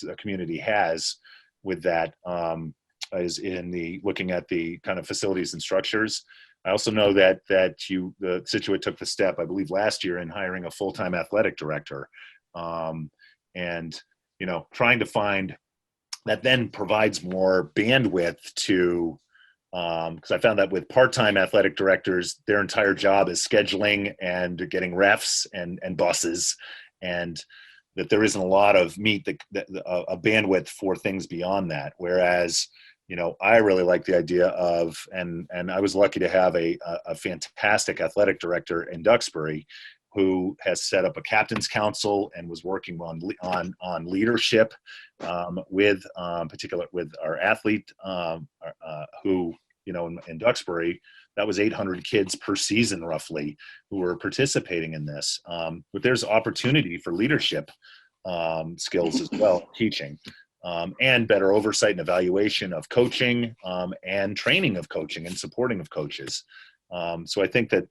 a community has with that, is in the looking at the kind of facilities and structures. I also know that the Scituate took the step, I believe, last year in hiring a full-time athletic director, and trying to find that then provides more bandwidth to. Because I found that with part-time athletic directors, their entire job is scheduling and getting refs and buses, and that there isn't a lot of a bandwidth for things beyond that. Whereas, I really like the idea of, and I was lucky to have a fantastic athletic director in Duxbury who has set up a captain's council and was working on leadership with our athlete who, in Duxbury, that was 800 kids per season roughly who were participating in this. But there's opportunity for leadership skills as well, teaching, and better oversight and evaluation of coaching, and training of coaching and supporting of coaches. So I think that,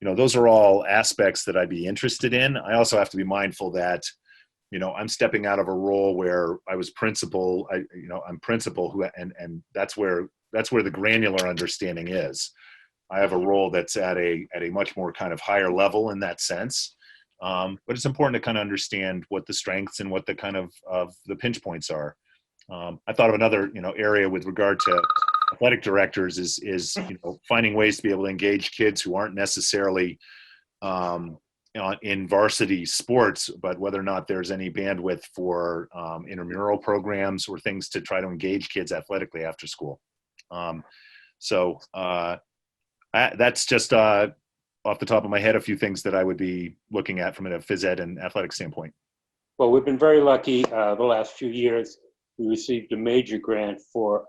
those are all aspects that I'd be interested in. I also have to be mindful that, I'm stepping out of a role where I was principal. I'm principal and that's where the granular understanding is. I have a role that's at a much more kind of higher level in that sense. But it's important to kind of understand what the strengths and what the kind of the pinch points are. I thought of another, area with regard to athletic directors is finding ways to be able to engage kids who aren't necessarily in varsity sports, but whether or not there's any bandwidth for intramural programs or things to try to engage kids athletically after school. That's just off the top of my head, a few things that I would be looking at from a phys ed and athletic standpoint. Well, we've been very lucky the last few years. We received a major grant for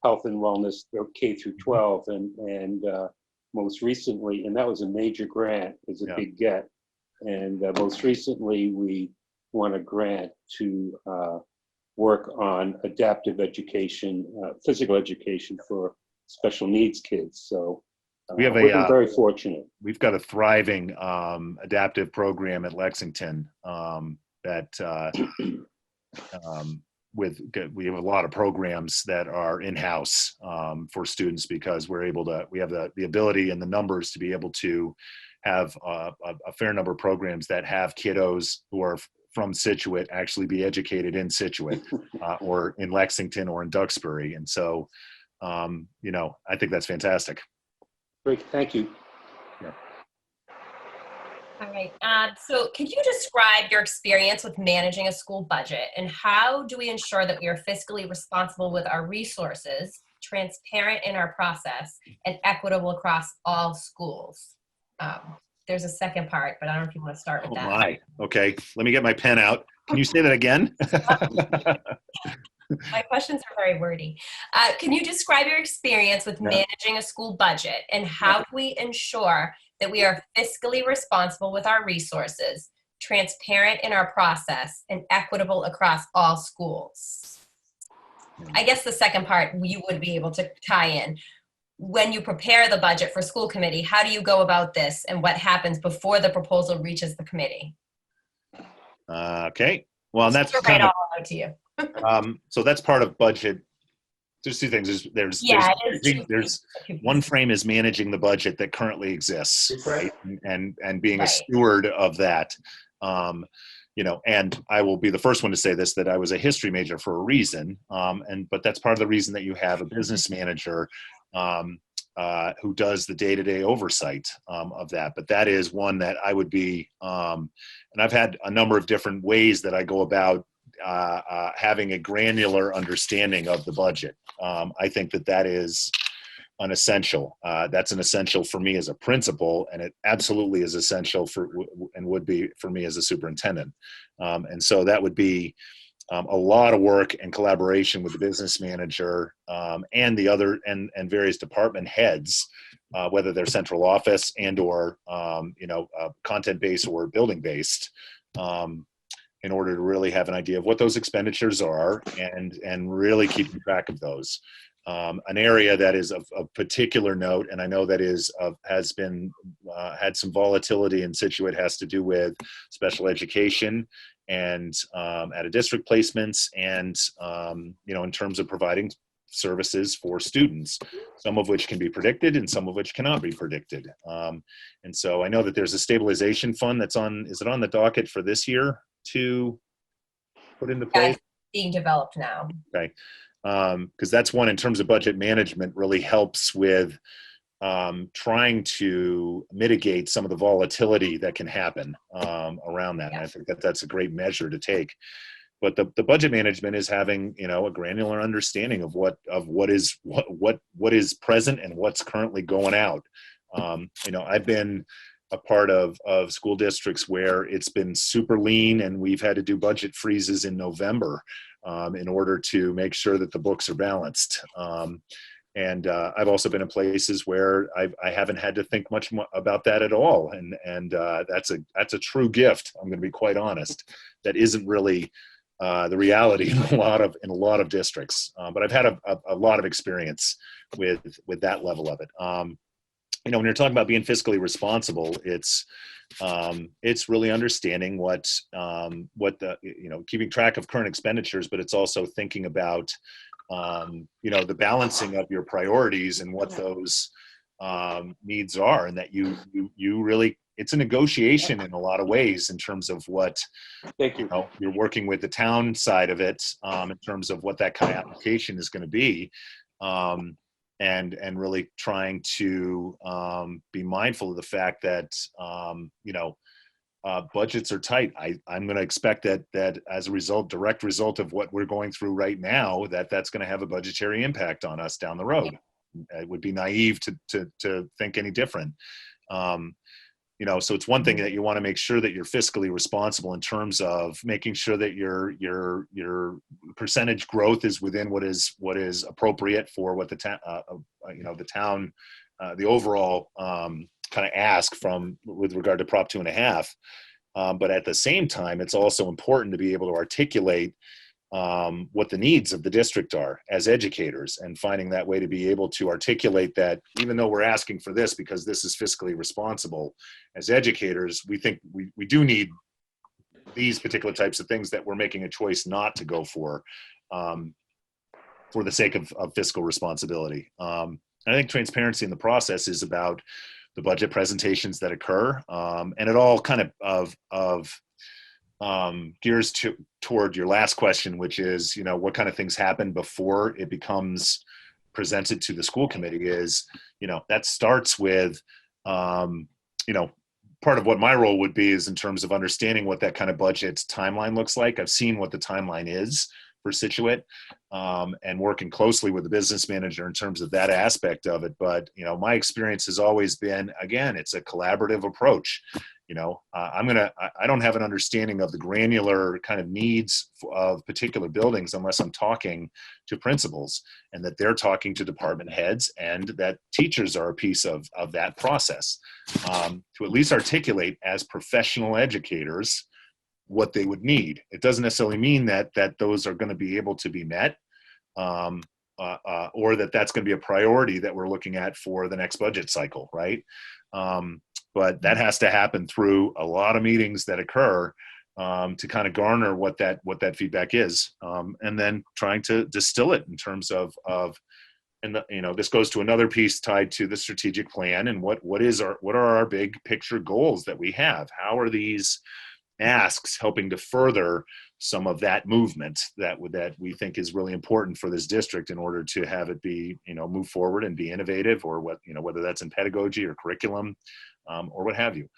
health and wellness, K through 12, and most recently, and that was a major grant, it was a big get. And most recently, we won a grant to work on adaptive education, physical education for special needs kids. So we've been very fortunate. We've got a thriving adaptive program at Lexington we have a lot of programs that are in-house for students because we have the ability and the numbers to be able to have a fair number of programs that have kiddos who are from Scituate actually be educated in Scituate or in Lexington or in Duxbury. And so, I think that's fantastic. Great, thank you. Yeah. All right. So can you describe your experience with managing a school budget, and how do we ensure that we are fiscally responsible with our resources, transparent in our process, and equitable across all schools? There's a second part, but I don't know if you want to start with Oh that. my. Okay. Let me get my pen out. Can you say that again? My questions are very wordy. Can you describe your experience with managing a school budget, and how do we ensure that we are fiscally responsible with our resources, transparent in our process, and equitable across all schools? I guess the second part you would be able to tie in. When you prepare the budget for school committee, how do you go about this, and what happens before the proposal reaches the committee? Okay. Well, and that's Right, kind all of, over to you. so that's part of budget. There's two things. There's one frame is managing the budget that currently exists, right? And being a steward of that. And I will be the first one to say this, that I was a history major for a reason. But that's part of the reason that you have a business manager who does the day-to-day oversight of that. But that is one that I would be, and I've had a number of different ways that I go about having a granular understanding of the budget. I think that is an essential. That's an essential for me as a principal, and it absolutely is essential and would be for me as a superintendent. And so that would be a lot of work and collaboration with the business manager and the other and various department heads, whether they're central office and or content based or building based. In order to really have an idea of what those expenditures are and really keeping track of those. An area that is of particular note, and I know that has been had some volatility in Scituate, has to do with special education and out of district placements and in terms of providing services for students, some of which can be predicted and some of which cannot be predicted. And so I know that there's a stabilization fund is it on the docket for this year to put into place? Being developed now. Okay. Because that's one, in terms of budget management, really helps with trying to mitigate some of the volatility that can happen around that. And I think that's a great measure to take. But the budget management is having a granular understanding of what is present and what's currently going out. I've been a part of school districts where it's been super lean and we've had to do budget freezes in November in order to make sure that the books are balanced. And I've also been in places where I haven't had to think much about that at all. And that's a true gift. I'm going to be quite honest. That isn't really the reality in a lot of districts. But I've had a lot of experience with that level of it. When you're talking about being fiscally responsible, it's really understanding what the keeping track of current expenditures, but it's also thinking about the balancing of your priorities and what those needs are, and that you really, it's a negotiation in a lot of ways in terms of what you're working with the town side of it in terms of what that kind of application is going to be. And really trying to be mindful of the fact that budgets are tight. I'm going to expect that as a direct result of what we're going through right now, that's going to have a budgetary impact on us down the road. It would be naive to think any different. So it's one thing that you want to make sure that you're fiscally responsible in terms of making sure that your percentage growth is within what is appropriate for what the town, the overall kind of ask with regard to Prop 2.5. But at the same time, it's also important to be able to articulate what the needs of the district are as educators, and finding that way to be able to articulate that even though we're asking for this because this is fiscally responsible, as educators, we think we do need these particular types of things that we're making a choice not to go for the sake of fiscal responsibility. I think transparency in the process is about the budget presentations that occur, and it all kind of gears toward your last question, which is, what kind of things happen before it becomes presented to the school committee. Is, that starts with, part of what my role would be is in terms of understanding what that kind of budget timeline looks like. I've seen what the timeline is for Scituate, and working closely with the business manager in terms of that aspect of it. But, my experience has always been, again, it's a collaborative approach. I don't have an understanding of the granular kind of needs of particular buildings unless I'm talking to principals, and that they're talking to department heads, and that teachers are a piece of that process, to at least articulate as professional educators what they would need. It doesn't necessarily mean that those are going to be able to be met, or that's going to be a priority that we're looking at for the next budget cycle, right? But that has to happen through a lot of meetings that occur, to kind of garner what that feedback is, and then trying to distill it in terms of and this goes to another piece tied to the strategic plan, and what are our big picture goals that we have? How are these asks helping to further some of that movement that we think is really important for this district in order to have it be, move forward and be innovative, or whether that's in pedagogy or curriculum, or what have you.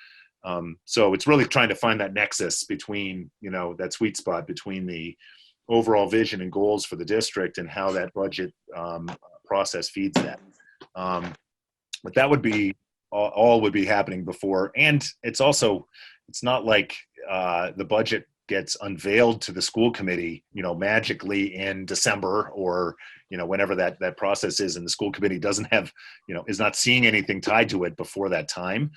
So it's really trying to find that nexus between, that sweet spot between the overall vision and goals for the district and how that budget process feeds that. But that would be all would be happening before. And it's not like the budget gets unveiled to the school committee, magically in December, or, whenever that process is, and the school committee doesn't have, is not seeing anything tied to it before that time.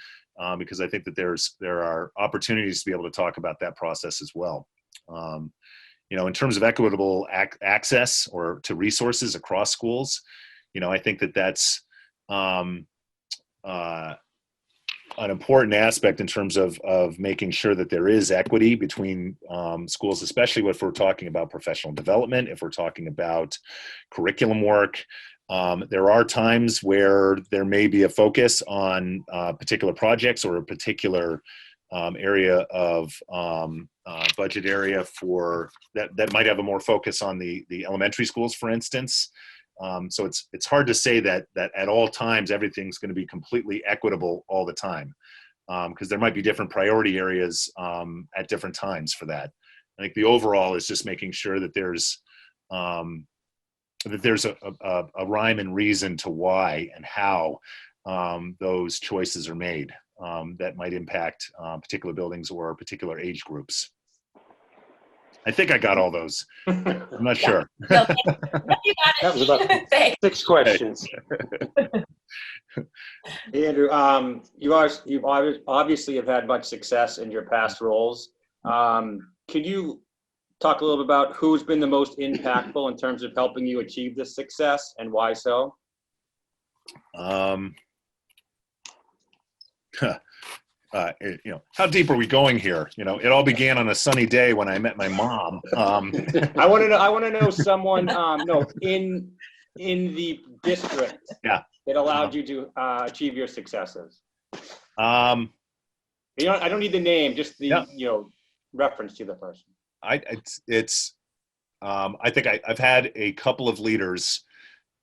Because I think that there are opportunities to be able to talk about that process as well. In terms of equitable access or to resources across schools, I think that's an important aspect in terms of making sure that there is equity between schools, especially if we're talking about professional development, if we're talking about curriculum work. There are times where there may be a focus on particular projects or a particular area of budget area for that might have a more focus on the elementary schools, for instance. So it's hard to say that at all times everything's going to be completely equitable all the time, because there might be different priority areas at different times for that. I think the overall is just making sure that there's a rhyme and reason to why and how those choices are made that might impact particular buildings or particular age groups. I think I got all those. I'm not sure. No, you got it. That was about Thanks. 6 questions. Hey, Andrew, you've obviously have had much success in your past roles. Could you talk a little bit about who's been the most impactful in terms of helping you achieve this success, and why so? How deep are we going here? It all began on a sunny day when I met my mom. I want to know someone in the district Yeah. that allowed you to achieve your successes. I I don't need the name, just the Yeah. reference to the person. I think I've had a couple of leaders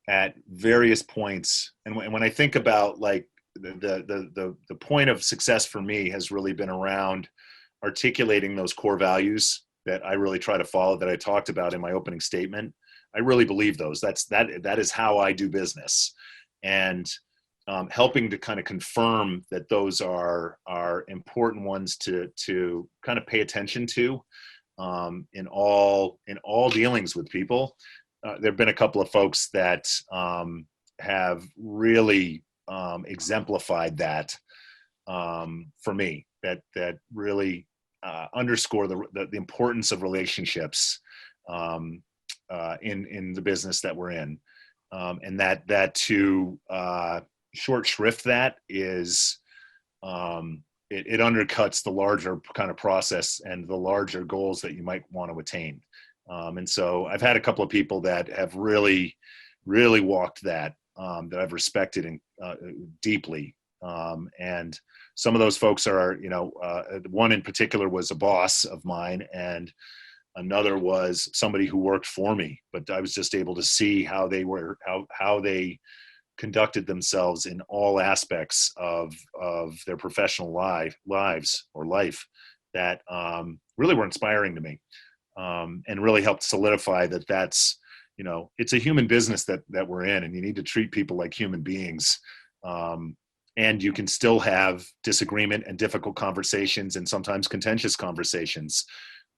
at various points, and when I think about like the point of success for me has really been around articulating those core values that I really try to follow, that I talked about in my opening statement. I really believe those. That is how I do business, and helping to kind of confirm that those are important ones to kind of pay attention to in all dealings with people. There have been a couple of folks that have really exemplified that for me, that really underscore the importance of relationships in the business that we're in, and that to short shrift that is it undercuts the larger kind of process and the larger goals that you might want to attain. And so I've had a couple of people that have really walked that I've respected and deeply. And some of those folks are, one in particular was a boss of mine, and another was somebody who worked for me, but I was just able to see how they conducted themselves in all aspects of their professional lives or life that really were inspiring to me, and really helped solidify that that's, it's a human business that we're in, and you need to treat people like human beings. And you can still have disagreement and difficult conversations and sometimes contentious conversations.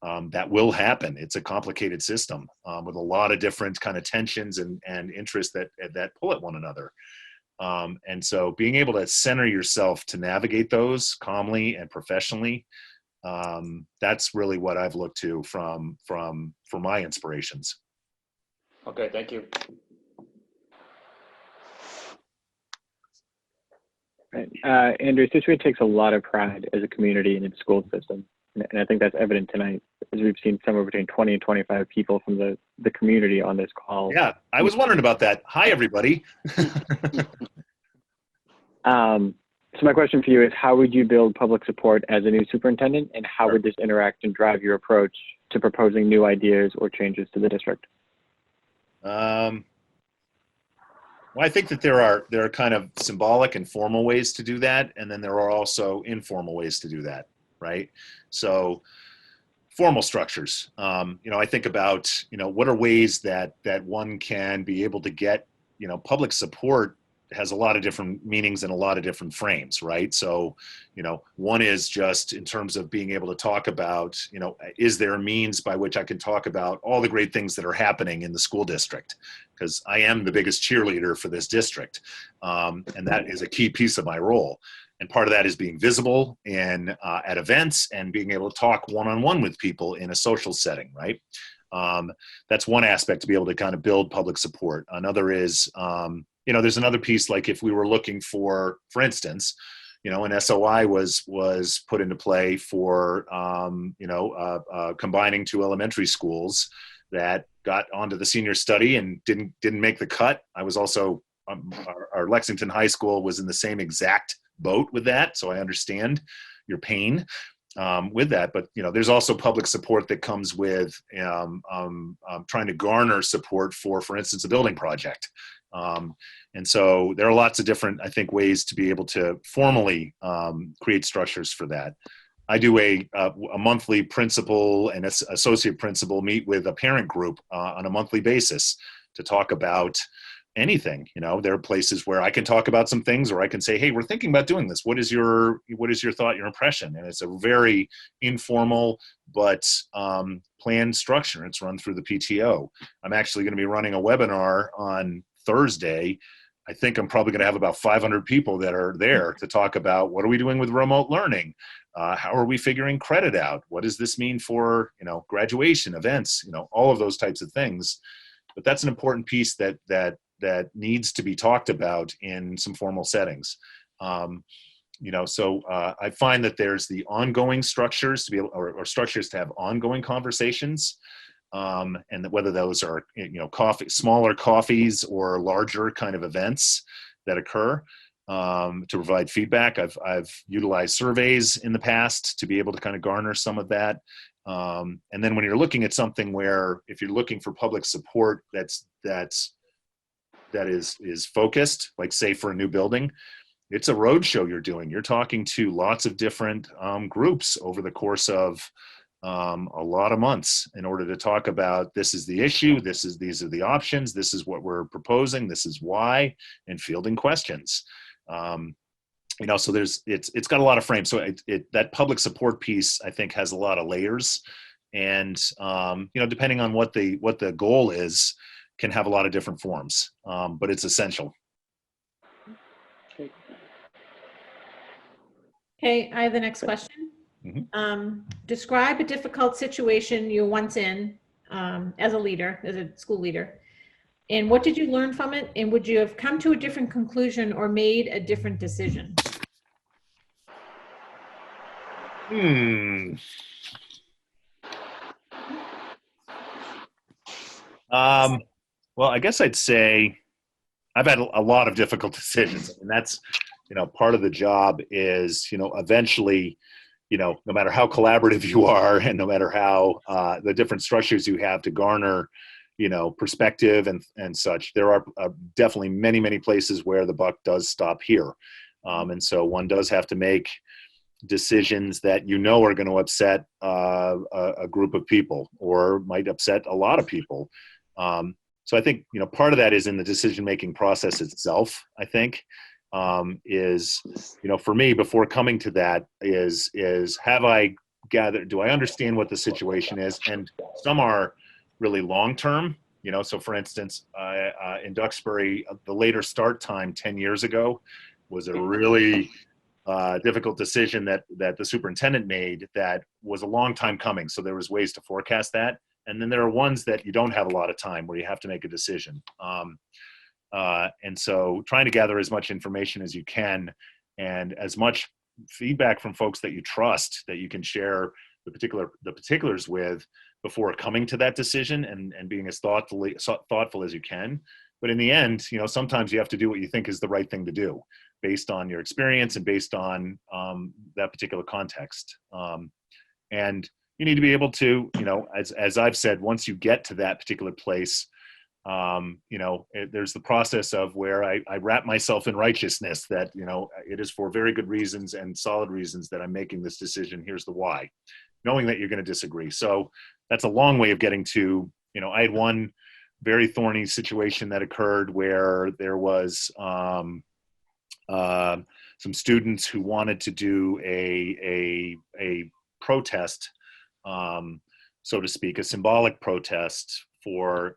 That will happen. It's a complicated system with a lot of different kind of tensions and interests that pull at one another. And so being able to center yourself to navigate those calmly and professionally, that's really what I've looked to for my inspirations. Okay, thank you. Right. Andrew, Scituate takes a lot of pride as a community in its school system. And I think that's evident tonight, as we've seen somewhere between 20 and 25 people from the community on this call. Yeah, I was wondering about that. Hi, everybody. So my question for you is, how would you build public support as a new superintendent, and how would this interact and drive your approach to proposing new ideas or changes to the district? Well, I think that there are kind of symbolic and formal ways to do that, and then there are also informal ways to do that, right? So formal structures, I think about, what are ways that one can be able to get, public support has a lot of different meanings and a lot of different frames, right? So, one is just in terms of being able to talk about, is there a means by which I can talk about all the great things that are happening in the school district? Because I am the biggest cheerleader for this district. And that is a key piece of my role. And part of that is being visible and at events and being able to talk one-on-one with people in a social setting, right? That's one aspect to be able to kind of build public support. Another is, there's another piece, like if we were looking for instance, an SOI was put into play for, combining two elementary schools that got onto the senior study and didn't make the cut. I was also, our Lexington High School was in the same exact boat with that, so I understand your pain with that. But there's also public support that comes with trying to garner support for instance, a building project. And so there are lots of different, I think, ways to be able to formally create structures for that. I do a monthly principal and associate principal meet with a parent group on a monthly basis to talk about anything. There are places where I can talk about some things, or I can say, hey, we're thinking about doing this. What is your thought, your impression? And it's a very informal but planned structure. It's run through the PTO. I'm actually going to be running a webinar on Thursday. I think I'm probably going to have about 500 people that are there to talk about what are we doing with remote learning? How are we figuring credit out? What does this mean for, graduation events, all of those types of things. But that's an important piece that needs to be talked about in some formal settings. So I find that there's the ongoing structures to be able, or structures to have ongoing conversations. And that whether those are, smaller coffees or larger kind of events that occur to provide feedback. I've utilized surveys in the past to be able to kind of garner some of that. And then when you're looking at something where, if you're looking for public support that is focused, like say for a new building, it's a roadshow you're doing. You're talking to lots of different groups over the course of a lot of months in order to talk about, this is the issue, these are the options, this is what we're proposing, this is why, and fielding questions. So it's got a lot of frames. So that public support piece, I think, has a lot of layers, and depending on what the goal is, can have a lot of different forms, but it's essential. Okay, I have the next question. Describe a difficult situation you were once in as a leader, as a school leader, and what did you learn from it? And would you have come to a different conclusion or made a different decision? Well, I guess I'd say I've had a lot of difficult decisions, and that's, part of the job is, eventually, no matter how collaborative you are, and no matter how the different structures you have to garner, perspective and such. There are definitely many places where the buck does stop here. And so one does have to make decisions that are going to upset a group of people or might upset a lot of people. So I think, part of that is in the decision-making process itself, I think, is, for me, before coming to that is have I gathered, do I understand what the situation is? And some are really long-term, so for instance, in Duxbury, the later start time 10 years ago was a really difficult decision that the superintendent made that was a long time coming. So there was ways to forecast that. And then there are ones that you don't have a lot of time where you have to make a decision. And so trying to gather as much information as you can and as much feedback from folks that you trust that you can share the particulars with before coming to that decision and being as thoughtful as you can. But in the end, sometimes you have to do what you think is the right thing to do based on your experience and based on that particular context. And you need to be able to, as I've said, once you get to that particular place, there's the process of where I wrap myself in righteousness that, it is for very good reasons and solid reasons that I'm making this decision. Here's the why, knowing that you're going to disagree. So that's a long way of getting to, I had one very thorny situation that occurred where there was some students who wanted to do a protest, so to speak, a symbolic protest for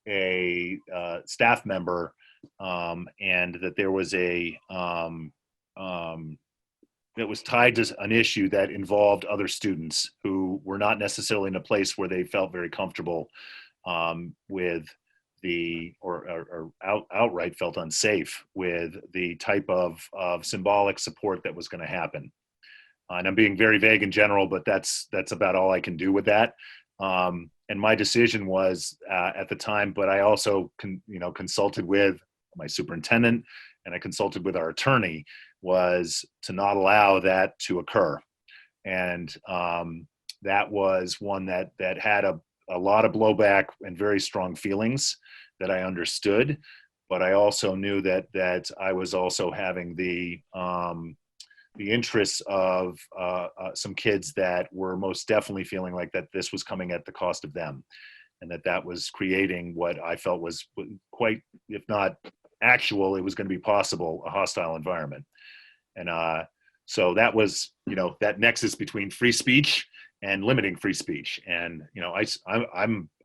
a staff member, and that there was that was tied to an issue that involved other students who were not necessarily in a place where they felt very comfortable with or outright felt unsafe with the type of symbolic support that was going to happen. And I'm being very vague in general, but that's about all I can do with that. And my decision was at the time, but I also consulted with my superintendent and I consulted with our attorney, was to not allow that to occur. And that was one that had a lot of blowback and very strong feelings that I understood, but I also knew that I was also having the interests of some kids that were most definitely feeling like that this was coming at the cost of them, and that was creating what I felt was quite, if not actual, it was going to be possible, a hostile environment. And so that was, that nexus between free speech and limiting free speech. And,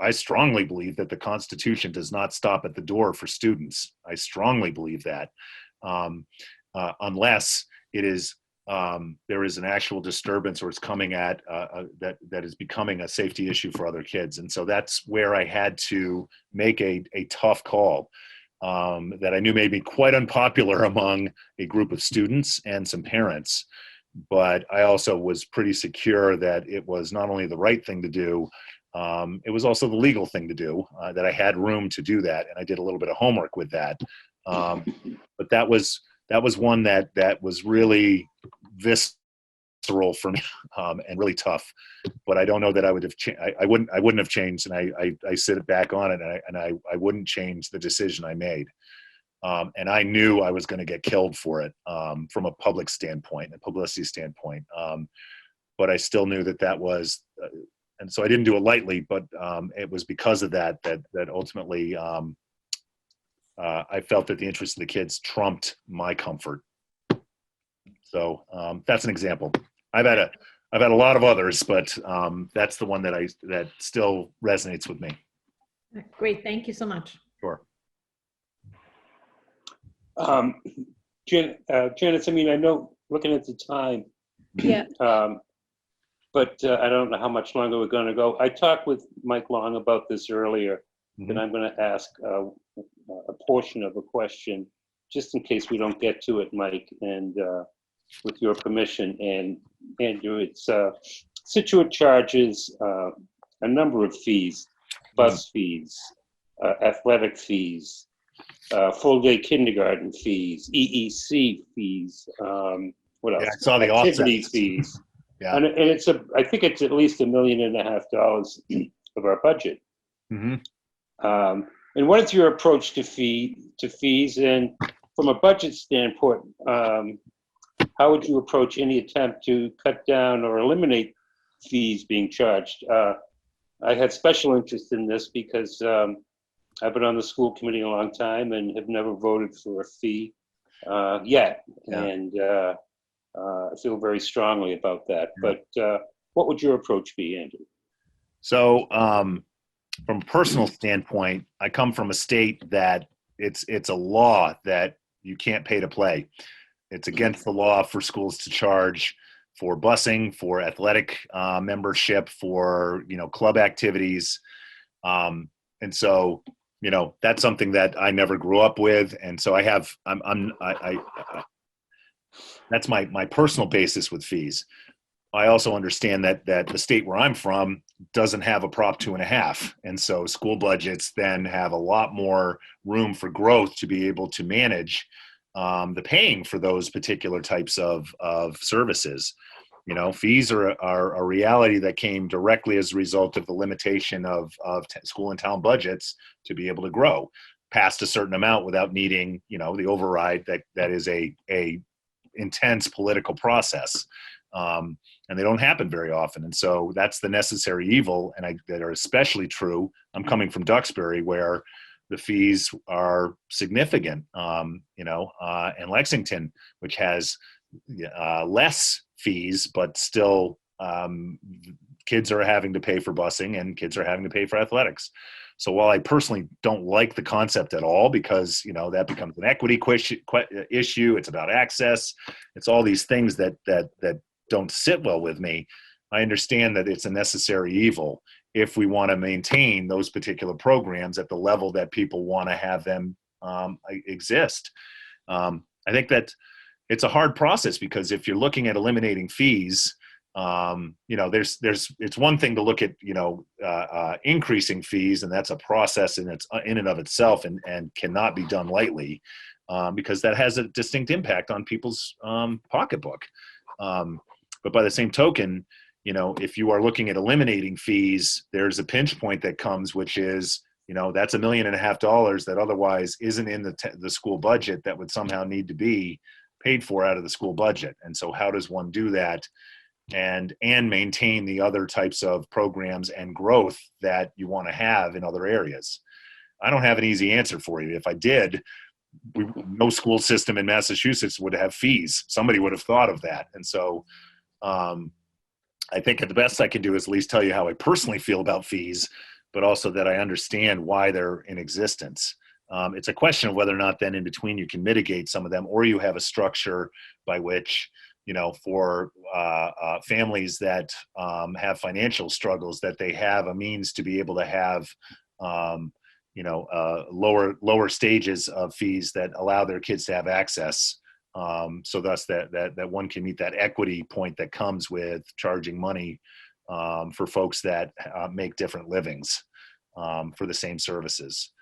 I strongly believe that the Constitution does not stop at the door for students. I strongly believe that, unless it is, there is an actual disturbance or it's coming at that is becoming a safety issue for other kids. And so that's where I had to make a tough call. That I knew made me quite unpopular among a group of students and some parents, but I also was pretty secure that it was not only the right thing to do, it was also the legal thing to do, that I had room to do that, and I did a little bit of homework with that. But that was one that was really visceral for me, and really tough. But I don't know that I would have I wouldn't have changed, and I sit back on it, and I wouldn't change the decision I made. And I knew I was going to get killed for it, from a public standpoint, a publicity standpoint. But I still knew that was, and so I didn't do it lightly. But it was because of that ultimately I felt that the interests of the kids trumped my comfort. So that's an example. I've had a lot of others, but that's the one that still resonates with me. Great, thank you so much. Sure. Janice, I mean, I know looking at the time, Yeah. but I don't know how much longer we're going to go. I talked with Mike Long about this earlier, and I'm going to ask a portion of a question just in case we don't get to it, Mike, and with your permission. And Andrew, it's Scituate charges a number of fees: bus fees, athletic fees, full-day kindergarten fees, EEC fees. What else? Yeah, I saw the activity offsets. fees. Yeah. And it's I think it's at least $1.5 million of our budget. Hmm. And what is your approach to fees? And from a budget standpoint, how would you approach any attempt to cut down or eliminate fees being charged? I had special interest in this because I've been on the school committee a long time and have never voted for a fee yet. Yeah. And I feel very strongly about that. But what would your approach be, Andrew? So, from a personal standpoint, I come from a state that it's a law that you can't pay to play. It's against the law for schools to charge for busing, for athletic membership, for club activities, and so that's something that I never grew up with, and so that's my personal basis with fees. I also understand that the state where I'm from doesn't have a Prop 2.5, and so school budgets then have a lot more room for growth to be able to manage the paying for those particular types of services. Fees are a reality that came directly as a result of the limitation of school and town budgets to be able to grow past a certain amount without needing the override that is a intense political process. And they don't happen very often. And so that's the necessary evil, and that are especially true. I'm coming from Duxbury, where the fees are significant, and Lexington, which has less fees, but still kids are having to pay for busing and kids are having to pay for athletics. So while I personally don't like the concept at all, because that becomes an equity issue, it's about access, it's all these things that don't sit well with me, I understand that it's a necessary evil if we want to maintain those particular programs at the level that people want to have them exist. I think that it's a hard process, because if you're looking at eliminating fees, it's one thing to look at increasing fees, and that's a process in and of itself, and cannot be done lightly, because that has a distinct impact on people's pocketbook. But by the same token, if you are looking at eliminating fees, there's a pinch point that comes, which is that's $1.5 million that otherwise isn't in the school budget that would somehow need to be paid for out of the school budget. And so how does one do that and maintain the other types of programs and growth that you want to have in other areas? I don't have an easy answer for you. If I did, no school system in Massachusetts would have fees. Somebody would have thought of that. And so I think the best I can do is at least tell you how I personally feel about fees, but also that I understand why they're in existence. It's a question of whether or not then in between you can mitigate some of them, or you have a structure by which, for families that have financial struggles, that they have a means to be able to have, lower stages of fees that allow their kids to have access. So thus that one can meet that equity point that comes with charging money for folks that make different livings for the same services.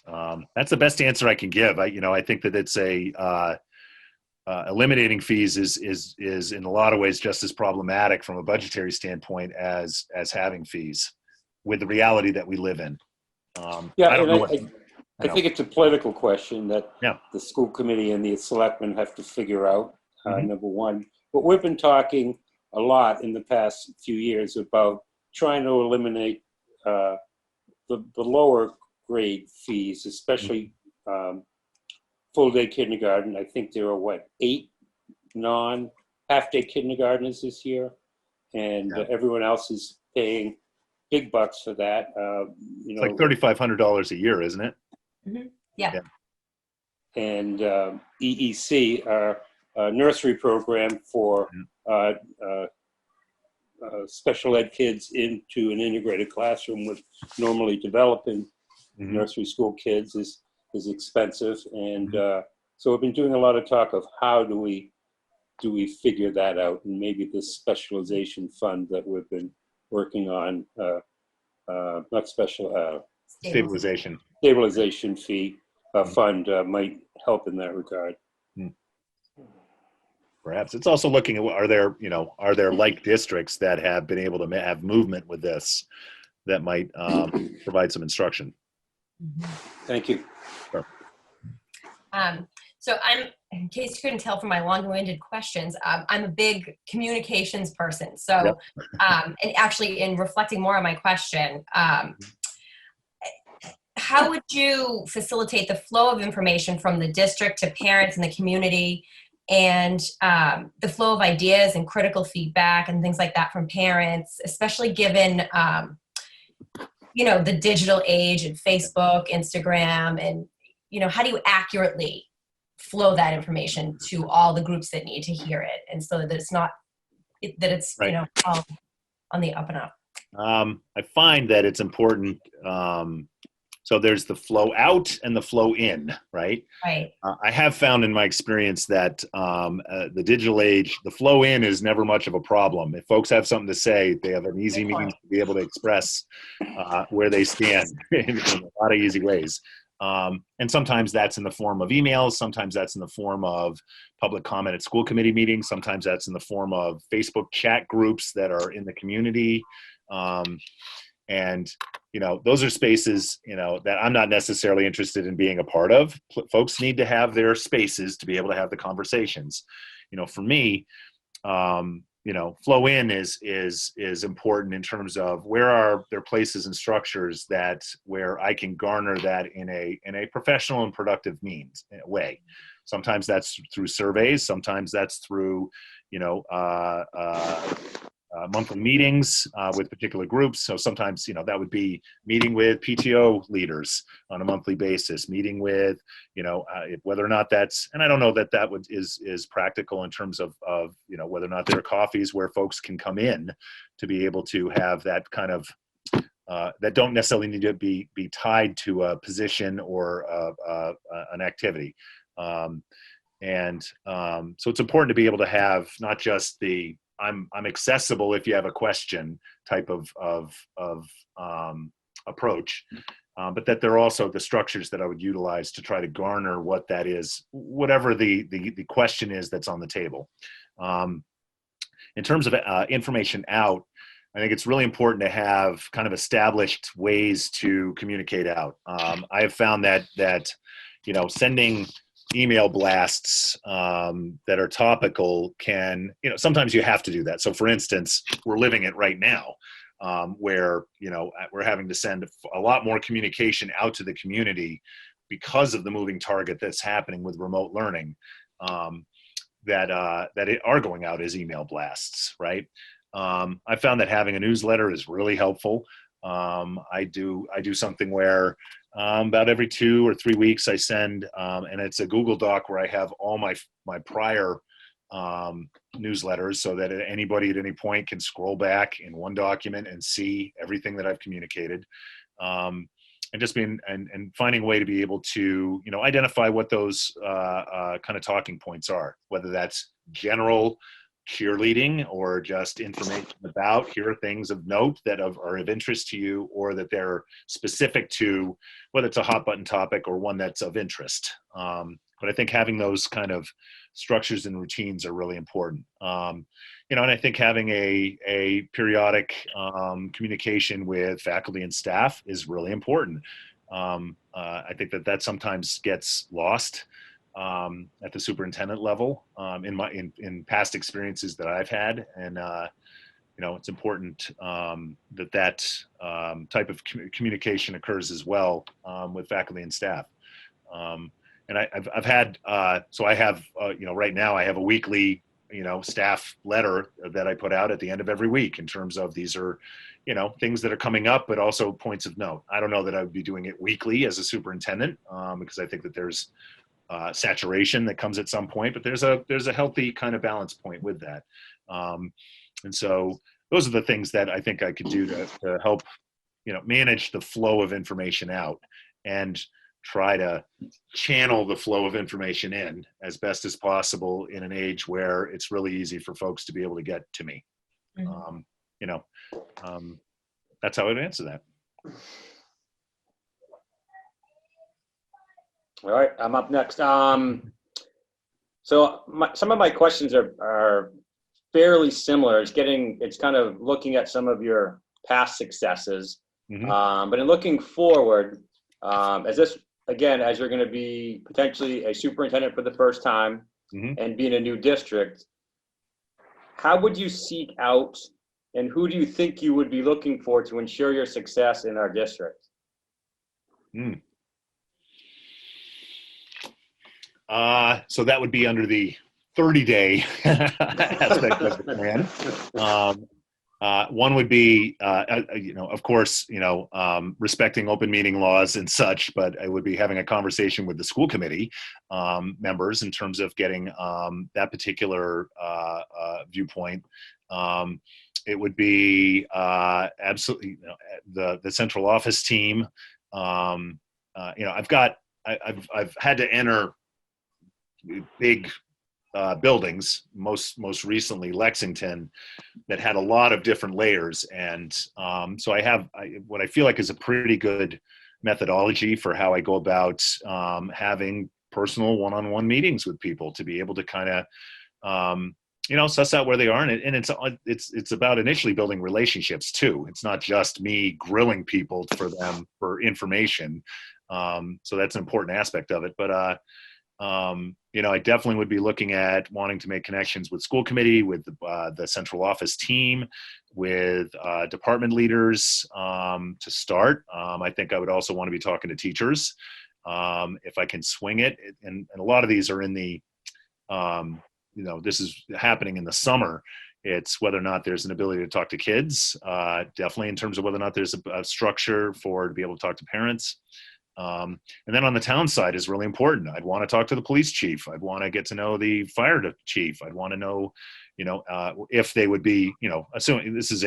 That's the best answer I can give. I think that it's eliminating fees is in a lot of ways just as problematic from a budgetary standpoint as having fees, with the reality that we live in. I think it's a political question that Yeah. the school committee and the selectmen have to figure out, number one. But we've been talking a lot in the past few years about trying to eliminate the lower grade fees, especially full-day kindergarten. I think there are, 8 half-day kindergartners this year, and everyone else is paying big bucks for that. It's like $3,500 a year, isn't it? Mm-hmm. Yeah. And EEC, our nursery program for special ed kids into an integrated classroom with normally developing nursery school kids is expensive. And so we've been doing a lot of talk of how do we figure that out, and maybe this specialization fund that we've been working on, Stabilization fee fund might help in that regard. Perhaps it's also looking at are there like districts that have been able to have movement with this that might provide some instruction. Thank you. So in case you couldn't tell from my long-winded questions, I'm a big communications person. So, and actually in reflecting more on my question, how would you facilitate the flow of information from the district to parents and the community, and the flow of ideas and critical feedback and things like that from parents, especially given, the digital age and Facebook, Instagram, and, how do you accurately flow that information to all the groups that need to hear it, and so that it's not, that it's, Right. all on the up and up? I find that it's important. So there's the flow out and the flow in, right? Right. I have found in my experience that the digital age, the flow in is never much of a problem. If folks have something to say, they have an easy means to be able to express where they stand in a lot of easy ways. And sometimes that's in the form of emails. Sometimes that's in the form of public comment at school committee meetings. Sometimes that's in the form of Facebook chat groups that are in the community. And those are spaces, that I'm not necessarily interested in being a part of. Folks need to have their spaces to be able to have the conversations. For me, flow in is important in terms of where are there places and structures where I can garner that in a professional and productive way. Sometimes that's through surveys. Sometimes that's through, monthly meetings with particular groups. So sometimes, that would be meeting with PTO leaders on a monthly basis, meeting with, whether or not that's, and I don't know that is practical in terms of, whether or not there are coffees where folks can come in to be able to have that kind of, that don't necessarily need to be tied to a position or an activity. So it's important to be able to have not just the I'm accessible if you have a question type of approach, but that there are also the structures that I would utilize to try to garner what that is, whatever the question is that's on the table. In terms of information out, I think it's really important to have kind of established ways to communicate out. I have found that sending email blasts that are topical can, sometimes you have to do that. So for instance, we're living it right now, where, we're having to send a lot more communication out to the community because of the moving target that's happening with remote learning, that are going out as email blasts, right? I found that having a newsletter is really helpful. I do something where about every 2 or 3 weeks I send, and it's a Google Doc where I have all my prior newsletters, so that anybody at any point can scroll back in one document and see everything that I've communicated. And just being and finding a way to be able to identify what those kind of talking points are, whether that's general cheerleading or just information about here are things of note that are of interest to you, or that they're specific to whether it's a hot button topic or one that's of interest. But I think having those kind of structures and routines are really important. And I think having a periodic communication with faculty and staff is really important. I think that sometimes gets lost at the superintendent level in past experiences that I've had, and it's important that type of communication occurs as well with faculty and staff. And I've had so I have right now I have a weekly staff letter that I put out at the end of every week in terms of these are things that are coming up, but also points of note. I don't know that I would be doing it weekly as a superintendent because I think that there's saturation that comes at some point, but there's a healthy kind of balance point with that. And so those are the things that I think I could do to help, manage the flow of information out and try to channel the flow of information in as best as possible in an age where it's really easy for folks to be able to get to me. Mm-hmm. That's how I'd answer that. All right, I'm up next. So some of my questions are fairly similar. It's kind of looking at some of your past successes. But in looking forward, as you're going to be potentially a superintendent for the first time and be in a new district, how would you seek out and who do you think you would be looking for to ensure your success in our district? So that would be under the 30-day aspect of the plan. One would be, of course, respecting open meeting laws and such, but I would be having a conversation with the school committee members in terms of getting that particular viewpoint. It would be absolutely the central office team. I've had to enter big buildings, most recently Lexington, that had a lot of different layers, and so I have what I feel like is a pretty good methodology for how I go about having personal one-on-one meetings with people to be able to kind of suss out where they are, and it's about initially building relationships too. It's not just me grilling people for information, so that's an important aspect of it. But I definitely would be looking at wanting to make connections with school committee, with the central office team, with department leaders to start. I think I would also want to be talking to teachers if I can swing it. And a lot of these are in the, this is happening in the summer. It's whether or not there's an ability to talk to kids, definitely in terms of whether or not there's a structure to be able to talk to parents. And then on the town side is really important. I'd want to talk to the police chief. I'd want to get to know the fire chief. I'd want to know, if they would be, assuming this is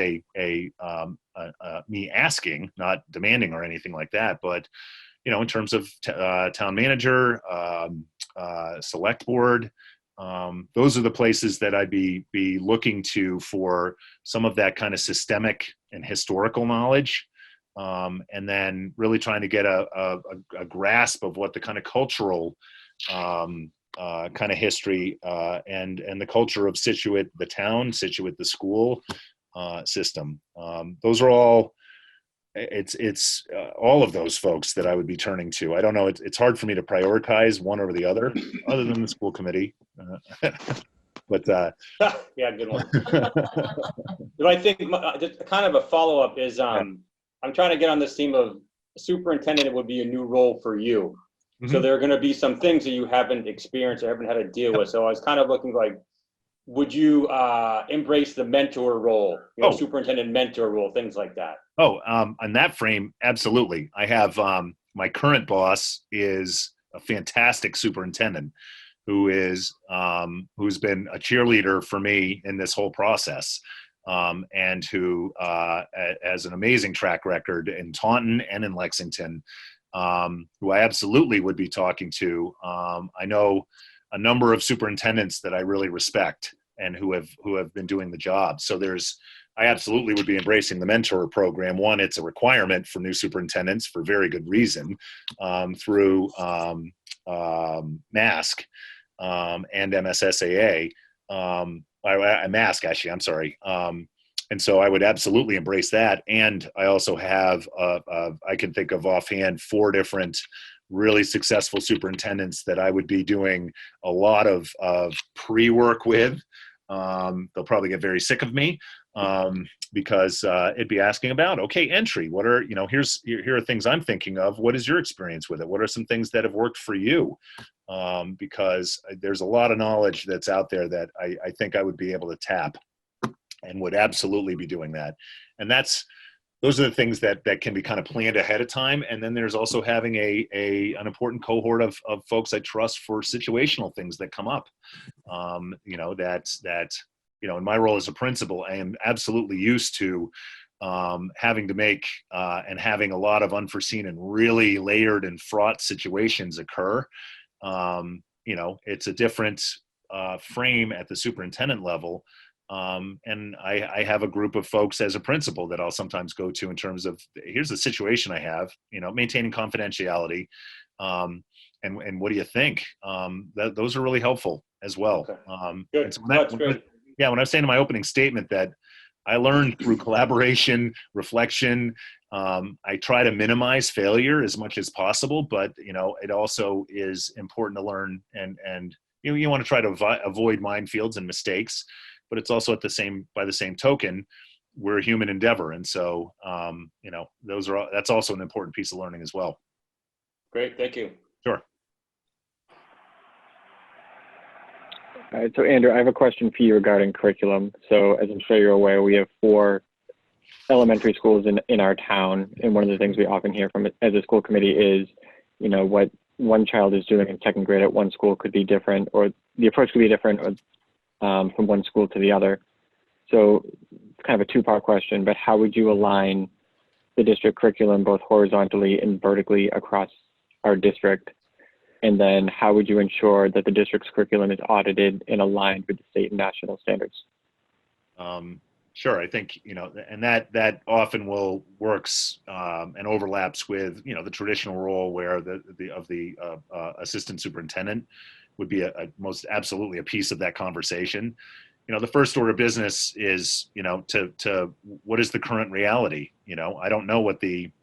me asking, not demanding or anything like that, but, in terms of town manager, select board, those are the places that I'd be looking to for some of that kind of systemic and historical knowledge. And then really trying to get a grasp of what the kind of cultural kind of history and the culture of Scituate, the town, Scituate, the school system. Those are all, it's all of those folks that I would be turning to. I don't know, it's hard for me to prioritize one over the other than the school committee. But yeah, good one. But I think just kind of a follow-up is, I'm trying to get on this theme of superintendent. It would be a new role for you. So there are going to be some things that you haven't experienced or haven't had to deal with. So I was kind of looking like, would you embrace the mentor role, superintendent mentor role, things like that? On that frame, absolutely. I have my current boss is a fantastic superintendent who's been a cheerleader for me in this whole process. And who has an amazing track record in Taunton and in Lexington, who I absolutely would be talking to. I know a number of superintendents that I really respect and who have been doing the job. So I absolutely would be embracing the mentor program. One, it's a requirement for new superintendents for very good reason, through MASC and MSSAA. MASC, actually, I'm sorry. And so I would absolutely embrace that. And I also have, I can think of offhand 4 different really successful superintendents that I would be doing a lot of pre-work with. They'll probably get very sick of me because it'd be asking about, okay, entry. What are, here are things I'm thinking of. What is your experience with it? What are some things that have worked for you? Because there's a lot of knowledge that's out there that I think I would be able to tap and would absolutely be doing that. And those are the things that can be kind of planned ahead of time. And then there's also having an important cohort of folks I trust for situational things that come up. In my role as a principal, I am absolutely used to having to make and having a lot of unforeseen and really layered and fraught situations occur. It's a different frame at the superintendent level. And I have a group of folks as a principal that I'll sometimes go to in terms of, here's the situation I have, maintaining confidentiality. And what do you think? Those are really helpful as well. Okay. And Good. so That's great. yeah, when I was saying in my opening statement that I learned through collaboration, reflection. I try to minimize failure as much as possible, but it also is important to learn, and you want to try to avoid minefields and mistakes. But it's also by the same token, we're a human endeavor, and so that's also an important piece of learning as well. Great. Thank you. Sure. All right, so Andrew, I have a question for you regarding curriculum. So as I'm sure you're aware, we have 4 elementary schools in our town. And one of the things we often hear from as a school committee is, what one child is doing in second grade at one school could be different, or the approach could be different from one school to the other. So it's kind of a 2-part question, but how would you align the district curriculum both horizontally and vertically across our district? And then how would you ensure that the district's curriculum is audited and aligned with the state and national standards? Sure. I think, and that often works and overlaps with, the traditional role where the assistant superintendent would be most absolutely a piece of that conversation. The first order of business is, to what is the current reality? I don't know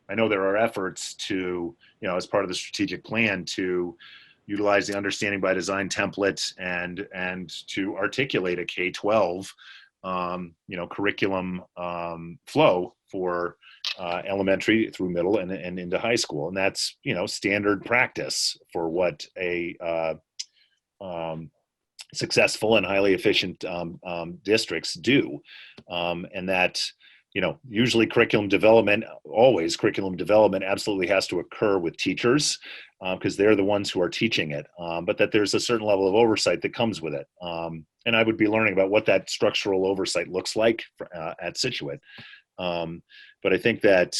I know there are efforts to, as part of the strategic plan to utilize the understanding by design template and to articulate a K-12, curriculum flow for elementary through middle and into high school. And that's, standard practice for what a successful and highly efficient districts do. And that, usually always curriculum development absolutely has to occur with teachers because they're the ones who are teaching it, but that there's a certain level of oversight that comes with it. And I would be learning about what that structural oversight looks like at Scituate. But I think that,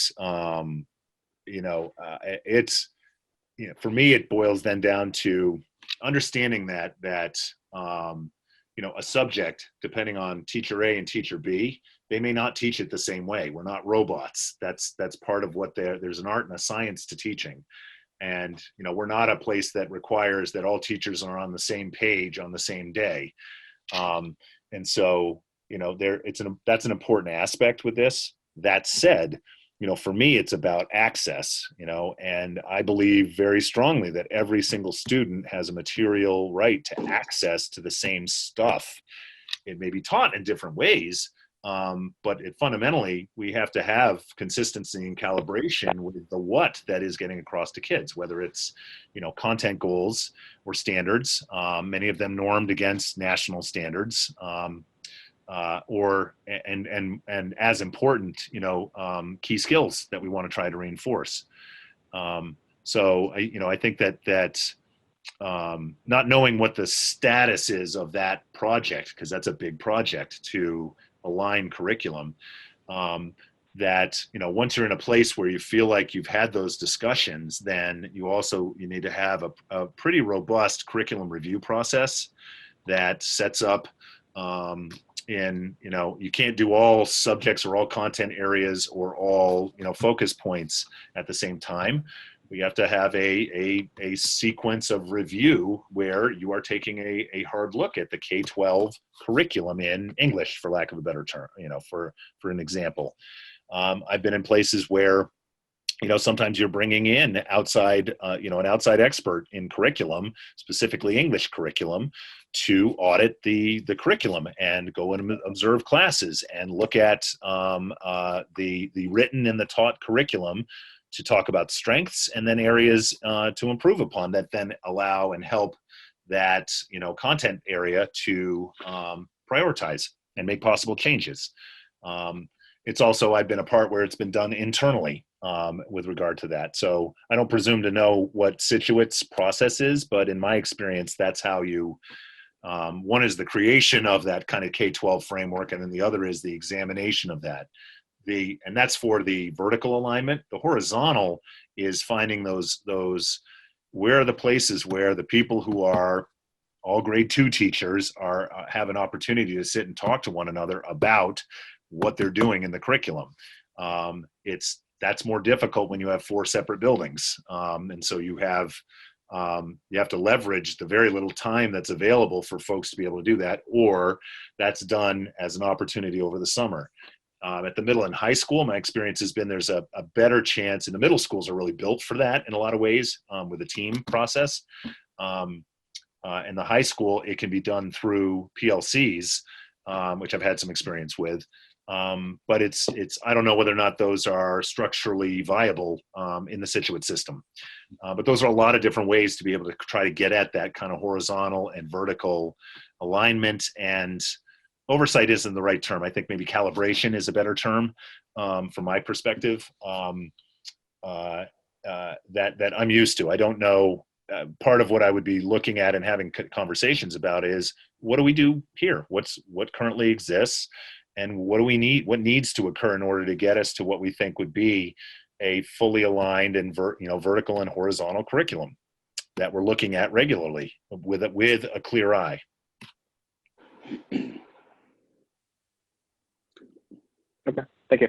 it's, for me, it boils then down to understanding that a subject, depending on teacher A and teacher B, they may not teach it the same way. We're not robots. That's part of what there's an art and a science to teaching. And, we're not a place that requires that all teachers are on the same page on the same day. And so, that's an important aspect with this. That said, for me, it's about access, and I believe very strongly that every single student has a material right to access to the same stuff. It may be taught in different ways, but fundamentally, we have to have consistency and calibration with the what that is getting across to kids, whether it's, content goals or standards, many of them normed against national standards, and as important, key skills that we want to try to reinforce. So I think that not knowing what the status is of that project, because that's a big project to align curriculum, that once you're in a place where you feel like you've had those discussions, then you need to have a pretty robust curriculum review process that sets up you can't do all subjects or all content areas or all focus points at the same time. We have to have a sequence of review where you are taking a hard look at the K-12 curriculum in English, for lack of a better term, for an example. I've been in places where sometimes you're bringing in an outside expert in curriculum, specifically English curriculum, to audit the curriculum and go and observe classes and look at the written and the taught curriculum to talk about strengths and then areas to improve upon that then allow and help that content area to prioritize and make possible changes. It's also, I've been a part where it's been done internally with regard to that. So I don't presume to know what Scituate's process is, but in my experience, that's how you, one is the creation of that kind of K-12 framework, and then the other is the examination of that. And that's for the vertical alignment. The horizontal is finding those where are the places where the people who are all grade 2 teachers have an opportunity to sit and talk to one another about what they're doing in the curriculum. That's more difficult when you have 4 separate buildings. And so you have you have to leverage the very little time that's available for folks to be able to do that, or that's done as an opportunity over the summer. At the middle and high school, my experience has been there's a better chance, and the middle schools are really built for that in a lot of ways with a team process. In the high school, it can be done through PLCs, which I've had some experience with. But it's I don't know whether or not those are structurally viable in the Scituate system. But those are a lot of different ways to be able to try to get at that kind of horizontal and vertical alignment. And oversight isn't the right term. I think maybe calibration is a better term from my perspective that I'm used to. I don't know. Part of what I would be looking at and having conversations about is what do we do here? What currently exists? And what do we need? What needs to occur in order to get us to what we think would be a fully aligned and vertical and horizontal curriculum that we're looking at regularly with a clear eye. Okay, thank you.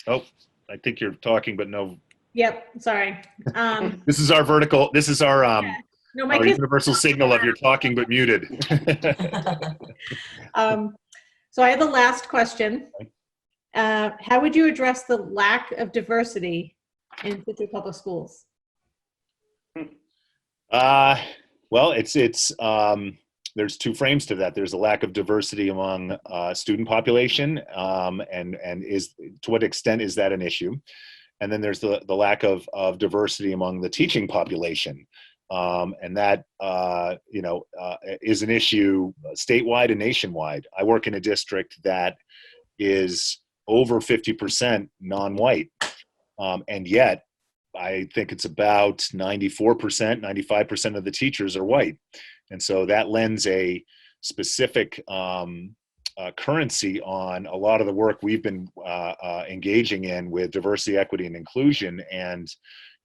Oh, I think you're talking, but no. Yep, sorry. This is our vertical. This is our No, my our kids. universal signal of you're talking but muted. So I have the last question. How would you address the lack of diversity in Scituate Public Schools? Well, it's there's two frames to that. There's a lack of diversity among student population, and is to what extent is that an issue? And then there's the lack of diversity among the teaching population. And that, is an issue statewide and nationwide. I work in a district that is over 50% non-white. And yet I think it's about 94%, 95% of the teachers are white. And so that lends a specific currency on a lot of the work we've been engaging in with diversity, equity, and inclusion. And,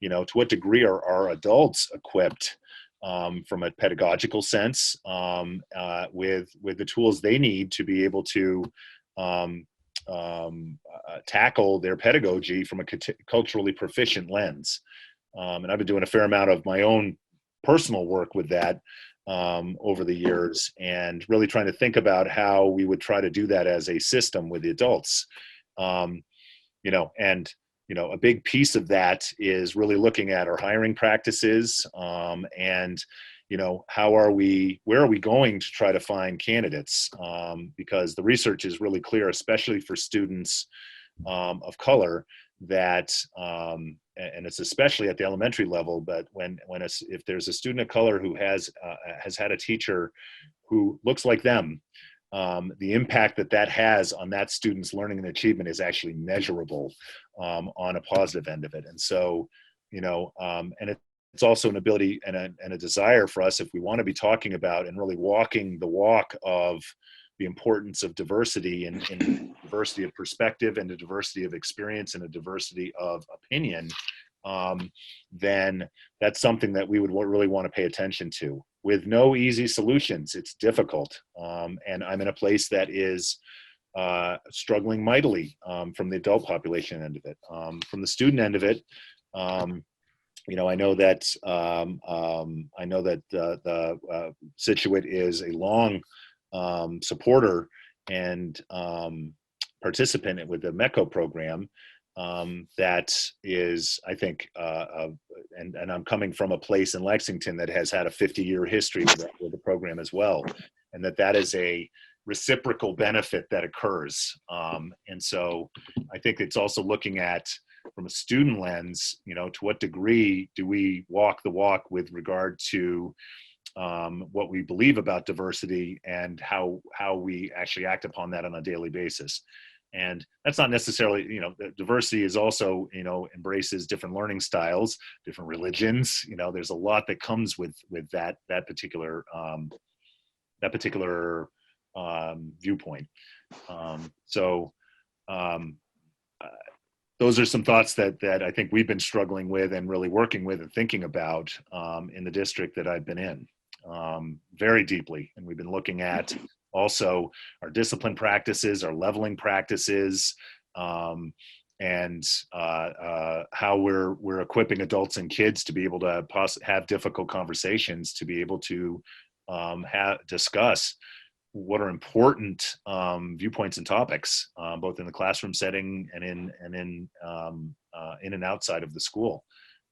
to what degree are our adults equipped from a pedagogical sense with the tools they need to be able to tackle their pedagogy from a culturally proficient lens. And I've been doing a fair amount of my own personal work with that over the years, and really trying to think about how we would try to do that as a system with the adults. A big piece of that is really looking at our hiring practices and where are we going to try to find candidates? Because the research is really clear, especially for students of color, that and it's especially at the elementary level, but if there's a student of color who has had a teacher who looks like them, the impact that has on that student's learning and achievement is actually measurable on a positive end of it. And so, and it's also an ability and a desire for us, if we want to be talking about and really walking the walk of the importance of diversity and diversity of perspective and a diversity of experience and a diversity of opinion, then that's something that we would really want to pay attention to. With no easy solutions, it's difficult. And I'm in a place that is struggling mightily from the adult population end of it. From the student end of it, I know that the Scituate is a long supporter and participant with the MECO program. That is, I think, and I'm coming from a place in Lexington that has had a 50-year history with the program as well, and that is a reciprocal benefit that occurs. And so I think it's also looking at, from a student lens, to what degree do we walk the walk with regard to what we believe about diversity and how we actually act upon that on a daily basis. And that's not necessarily, diversity is also, embraces different learning styles, different religions. There's a lot that comes with that particular viewpoint. Those are some thoughts that I think we've been struggling with and really working with and thinking about in the district that I've been in very deeply. And we've been looking at also our discipline practices, our leveling practices, and how we're equipping adults and kids to be able to have difficult conversations, to be able to discuss what are important viewpoints and topics, both in the classroom setting and in and outside of the school,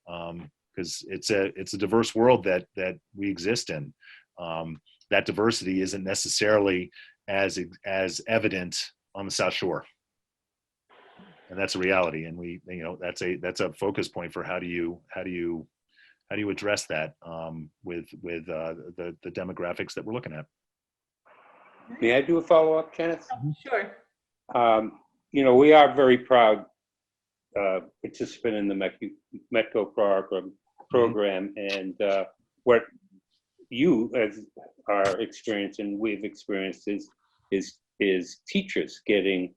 because it's a diverse world that we exist in. That diversity isn't necessarily as evident on the South Shore, and that's a reality. And that's a focus point for how do you address that with the demographics that we're looking at. May I do a follow-up, Kenneth? Sure. We are very proud participant in the METCO program, and what you as are experiencing, we've experienced is teachers getting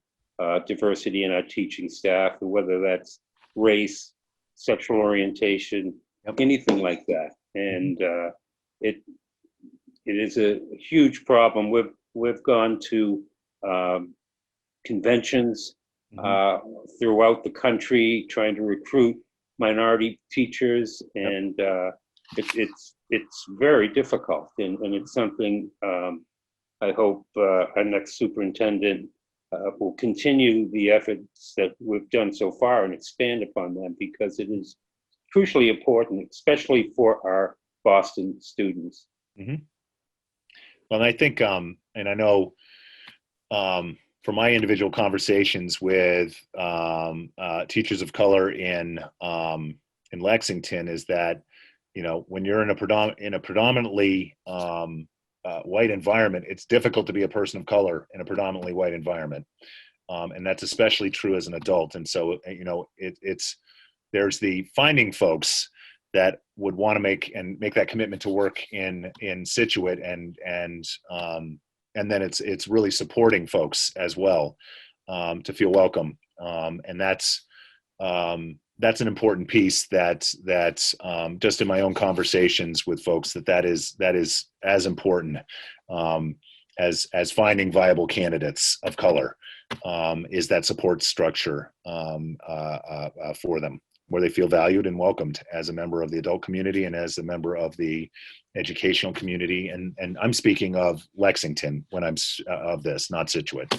diversity in our teaching staff, whether that's race, sexual orientation, anything like that. And it is a huge problem. We've gone to conventions throughout the country trying to recruit minority teachers, and it's very difficult. And it's something I hope our next superintendent will continue the efforts that we've done so far and expand upon them, because it is crucially important, especially for our Boston students. Mm-hmm. Well, and I think, and I know from my individual conversations with teachers of color in Lexington, is that when you're in a predominantly white environment, it's difficult to be a person of color in a predominantly white environment, and that's especially true as an adult. And so there's the finding folks that would want to make that commitment to work in Scituate, and then it's really supporting folks as well to feel welcome, and that's an important piece that just in my own conversations with folks that is as important as finding viable candidates of color, is that support structure for them, where they feel valued and welcomed as a member of the adult community and as a member of the educational community. And I'm speaking of Lexington when I'm of this, not Scituate.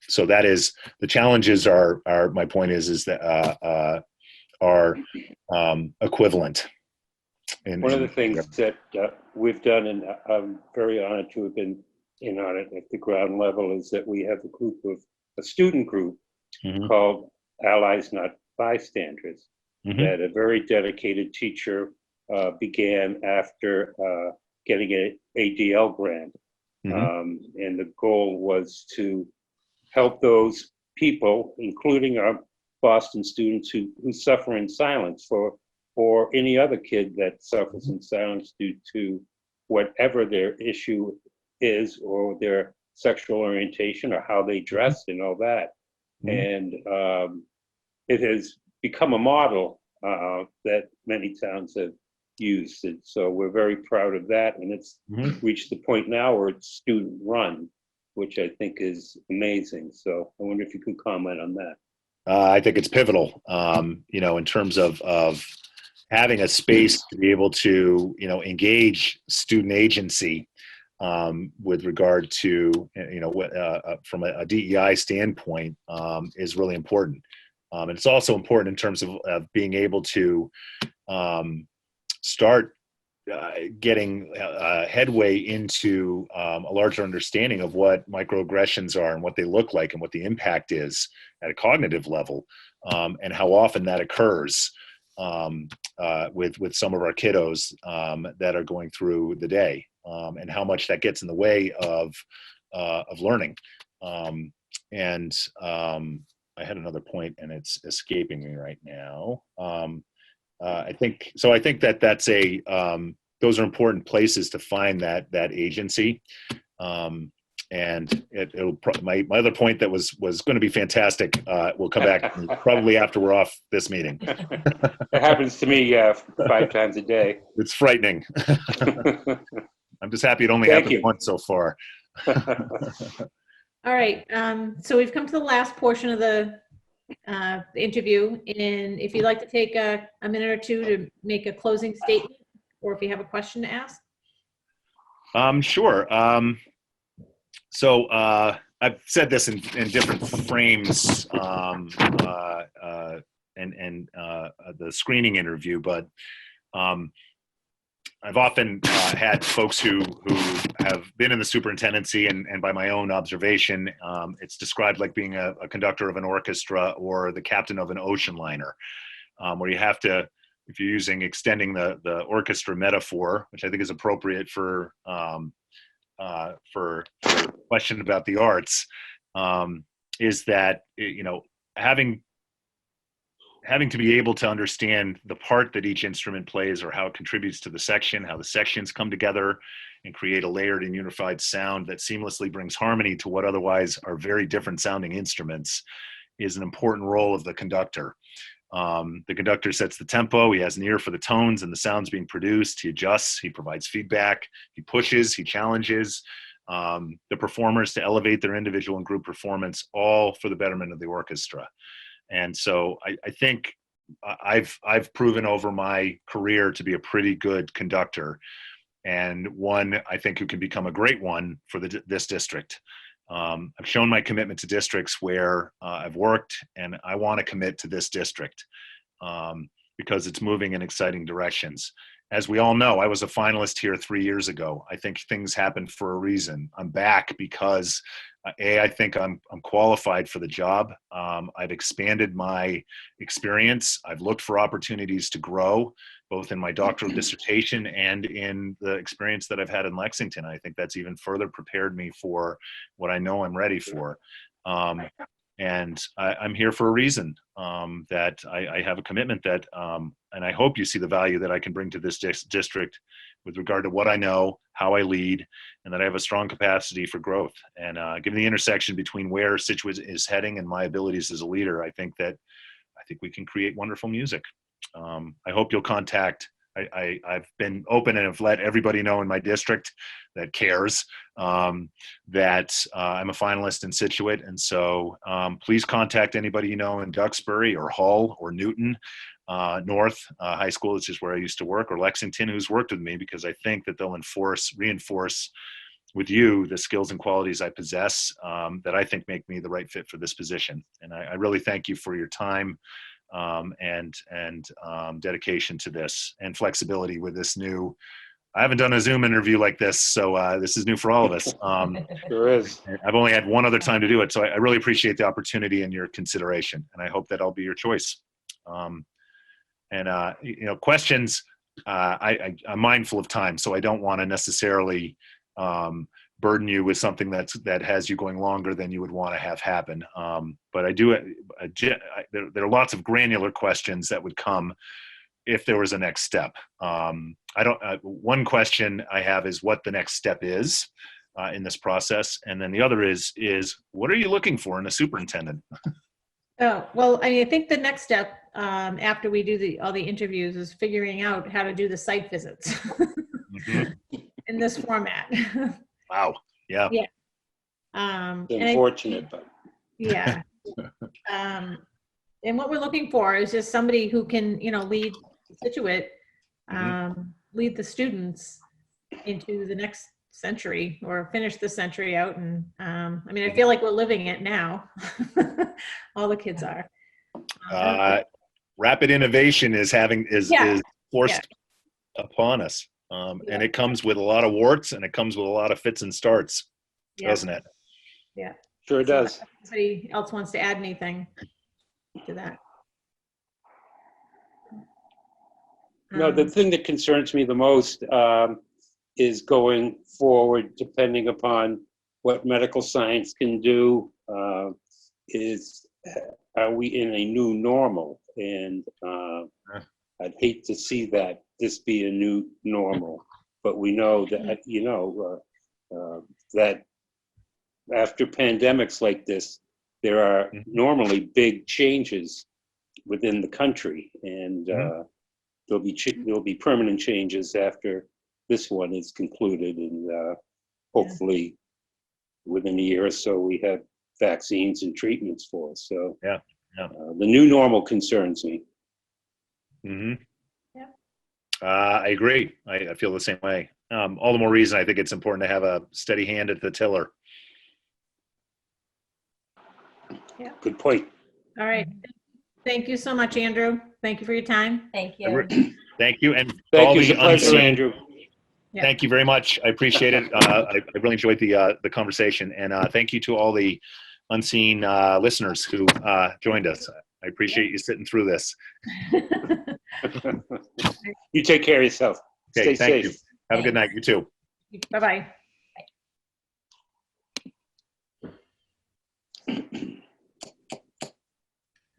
So that is, the challenges are my point is that are equivalent. One of the things that we've done, and I'm very honored to have been in on it at the ground level, is that we have a student group called Allies Not Bystanders, that a very dedicated teacher began after getting an ADL grant. And the goal was to help those people, including our Boston students who suffer in silence, or any other kid that suffers in silence due to whatever their issue is, or their sexual orientation, or how they dress and all that. And it has become a model that many towns have used. And so we're very proud of that. And it's reached the point now where it's student run, which I think is amazing. So I wonder if you could comment on that. I think it's pivotal, in terms of having a space to be able to, engage student agency with regard to, from a DEI standpoint, is really important. And it's also important in terms of being able to start getting headway into a larger understanding of what microaggressions are and what they look like and what the impact is at a cognitive level, and how often that occurs with some of our kiddos that are going through the day, and how much that gets in the way of learning. I had another point and it's escaping me right now. I think that that's those are important places to find that agency. And my other point that was going to be fantastic will come back probably after we're off this meeting. It happens to me 5 times a day. It's frightening. I'm just happy it only happened once so far. All right, so we've come to the last portion of the the interview. And if you'd like to take a minute or two to make a closing statement, or if you have a question to ask. Sure. So I've said this in different frames and the screening interview, but I've often had folks who have been in the superintendency, and by my own observation, it's described like being a conductor of an orchestra or the captain of an ocean liner, where you have to, if you're extending the orchestra metaphor, which I think is appropriate for a question about the arts, is that, you know, having to be able to understand the part that each instrument plays or how it contributes to the section, how the sections come together and create a layered and unified sound that seamlessly brings harmony to what otherwise are very different sounding instruments, is an important role of the conductor. The conductor sets the tempo, he has an ear for the tones and the sounds being produced, he adjusts, he provides feedback, he pushes, he challenges the performers to elevate their individual and group performance, all for the betterment of the orchestra. And so I think I've proven over my career to be a pretty good conductor, and one I think who can become a great one for this district. I've shown my commitment to districts where I've worked, and I want to commit to this district because it's moving in exciting directions. As we all know, I was a finalist here 3 years ago. I think things happen for a reason. I'm back because I think I'm qualified for the job. I've expanded my experience. I've looked for opportunities to grow, both in my doctoral dissertation and in the experience that I've had in Lexington. I think that's even further prepared me for what I know I'm ready for. And I'm here for a reason, that I have a commitment that, and I hope you see the value that I can bring to this district with regard to what I know, how I lead, and that I have a strong capacity for growth. And given the intersection between where Scituate is heading and my abilities as a leader, I think we can create wonderful music. I hope you'll contact. I've been open and have let everybody know in my district that cares that I'm a finalist in Scituate. And so please contact anybody you know in Duxbury or Hull or Newton North High School, which is where I used to work, or Lexington, who's worked with me, because I think that they'll reinforce with you the skills and qualities I possess that I think make me the right fit for this position. And I really thank you for your time and dedication to this and flexibility with this new. I haven't done a Zoom interview like this, so this is new for all of us. Sure is. I've only had one other time to do it, so I really appreciate the opportunity and your consideration, and I hope that I'll be your choice. You know, questions, I'm mindful of time, so I don't want to necessarily burden you with something that has you going longer than you would want to have happen. But I do, there are lots of granular questions that would come if there was a next step. One question I have is what the next step is in this process. And then the other is what are you looking for in a superintendent? Oh, well, I mean, I think the next step after we do all the interviews is figuring out how to do the site visits in this format. Wow. Yeah. Yeah. Unfortunate, but Yeah. And what we're looking for is just somebody who can, you know, lead Scituate, lead the students into the next century or finish the century out. And I mean, I feel like we're living it now. All the kids are. Rapid innovation is forced upon us. And it comes with a lot of warts and it comes with a lot of fits and starts, doesn't it? Yeah. sure does. If anybody else wants to add anything to that? No, the thing that concerns me the most is going forward, depending upon what medical science can do, are we in a new normal? And I'd hate to see this be a new normal, but we know that, you know, that after pandemics like this, there are normally big changes within the country, and there'll be permanent changes after this one is concluded, and hopefully within a year or so we have vaccines and treatments for us. So yeah, The new normal concerns me. Mm-hmm. Yeah. I agree. I feel the same way. All the more reason I think it's important to have a steady hand at the tiller. Good point. All right. Thank you so much, Andrew. Thank you for your time. Thank you. Thank you. And Thank all you. It's the a pleasure, unseen- Andrew. Yeah. Thank you very much. I appreciate it. I really enjoyed the conversation, and thank you to all the unseen listeners who joined us. I appreciate you sitting through this. You take care of yourself. Okay, Stay thank safe. you. Have a good night. You too. Bye-bye.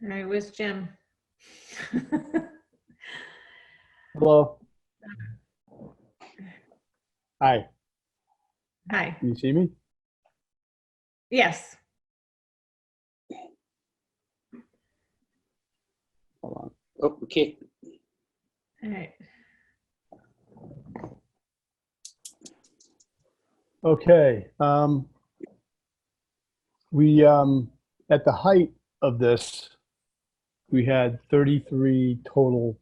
All right, where's Jim? Hello. Hi, Hi. can you see me? Yes. Hold on. Oh, okay. All right. Okay. We, at the height of this, we had 33 total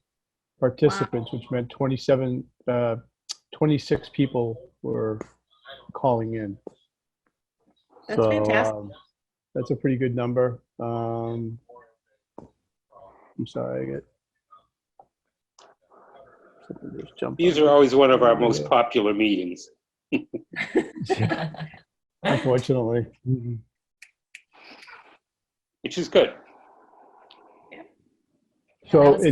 participants, which meant 26 people were calling in. That's fantastic. That's a pretty good number. I'm sorry, I get. something just jumped These on are me. always one of our most popular meetings. Unfortunately. Which is good. So That was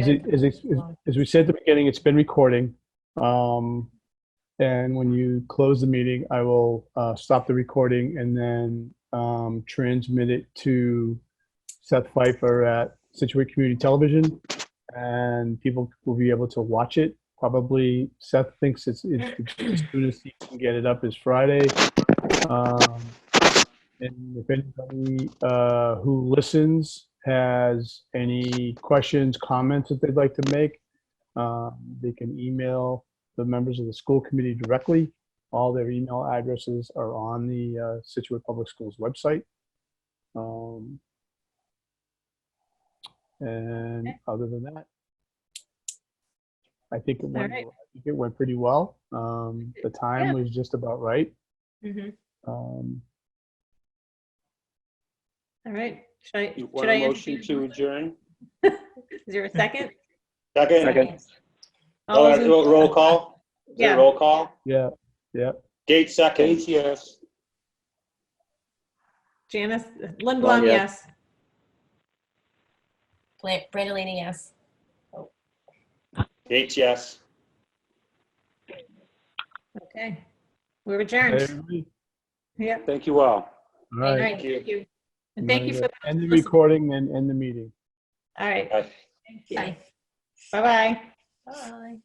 as good. as we said at the beginning, it's been recording. And when you close the meeting, I will stop the recording and then transmit it to Seth Pfeiffer at Scituate Community Television, and people will be able to watch it. Probably Seth thinks it's as soon as he can get it up is Friday. And if anybody who listens has any questions, comments that they'd like to make, they can email the members of the school committee directly. All their email addresses are on the Scituate Public Schools website. And other than that, I think it went. All right. I think it went pretty well. The time was just about right. Mhm. Um, All right. Should You I want a entertain motion to adjourn? Is there a second? Second. Second. All those in- Roll call? Is there Yeah. a roll call? yeah, yeah. Gates second. Gates, yes. Janice, Lindblom, Yes. yes. Brandolini, yes. Gates, yes. Okay. We're Hey, adjourned. everybody. Yep. Thank you all. All All right. right. Thank you. And thank you for End the listening. recording and end the meeting. All right. Bye. Thank you. Bye. Bye-bye. Bye.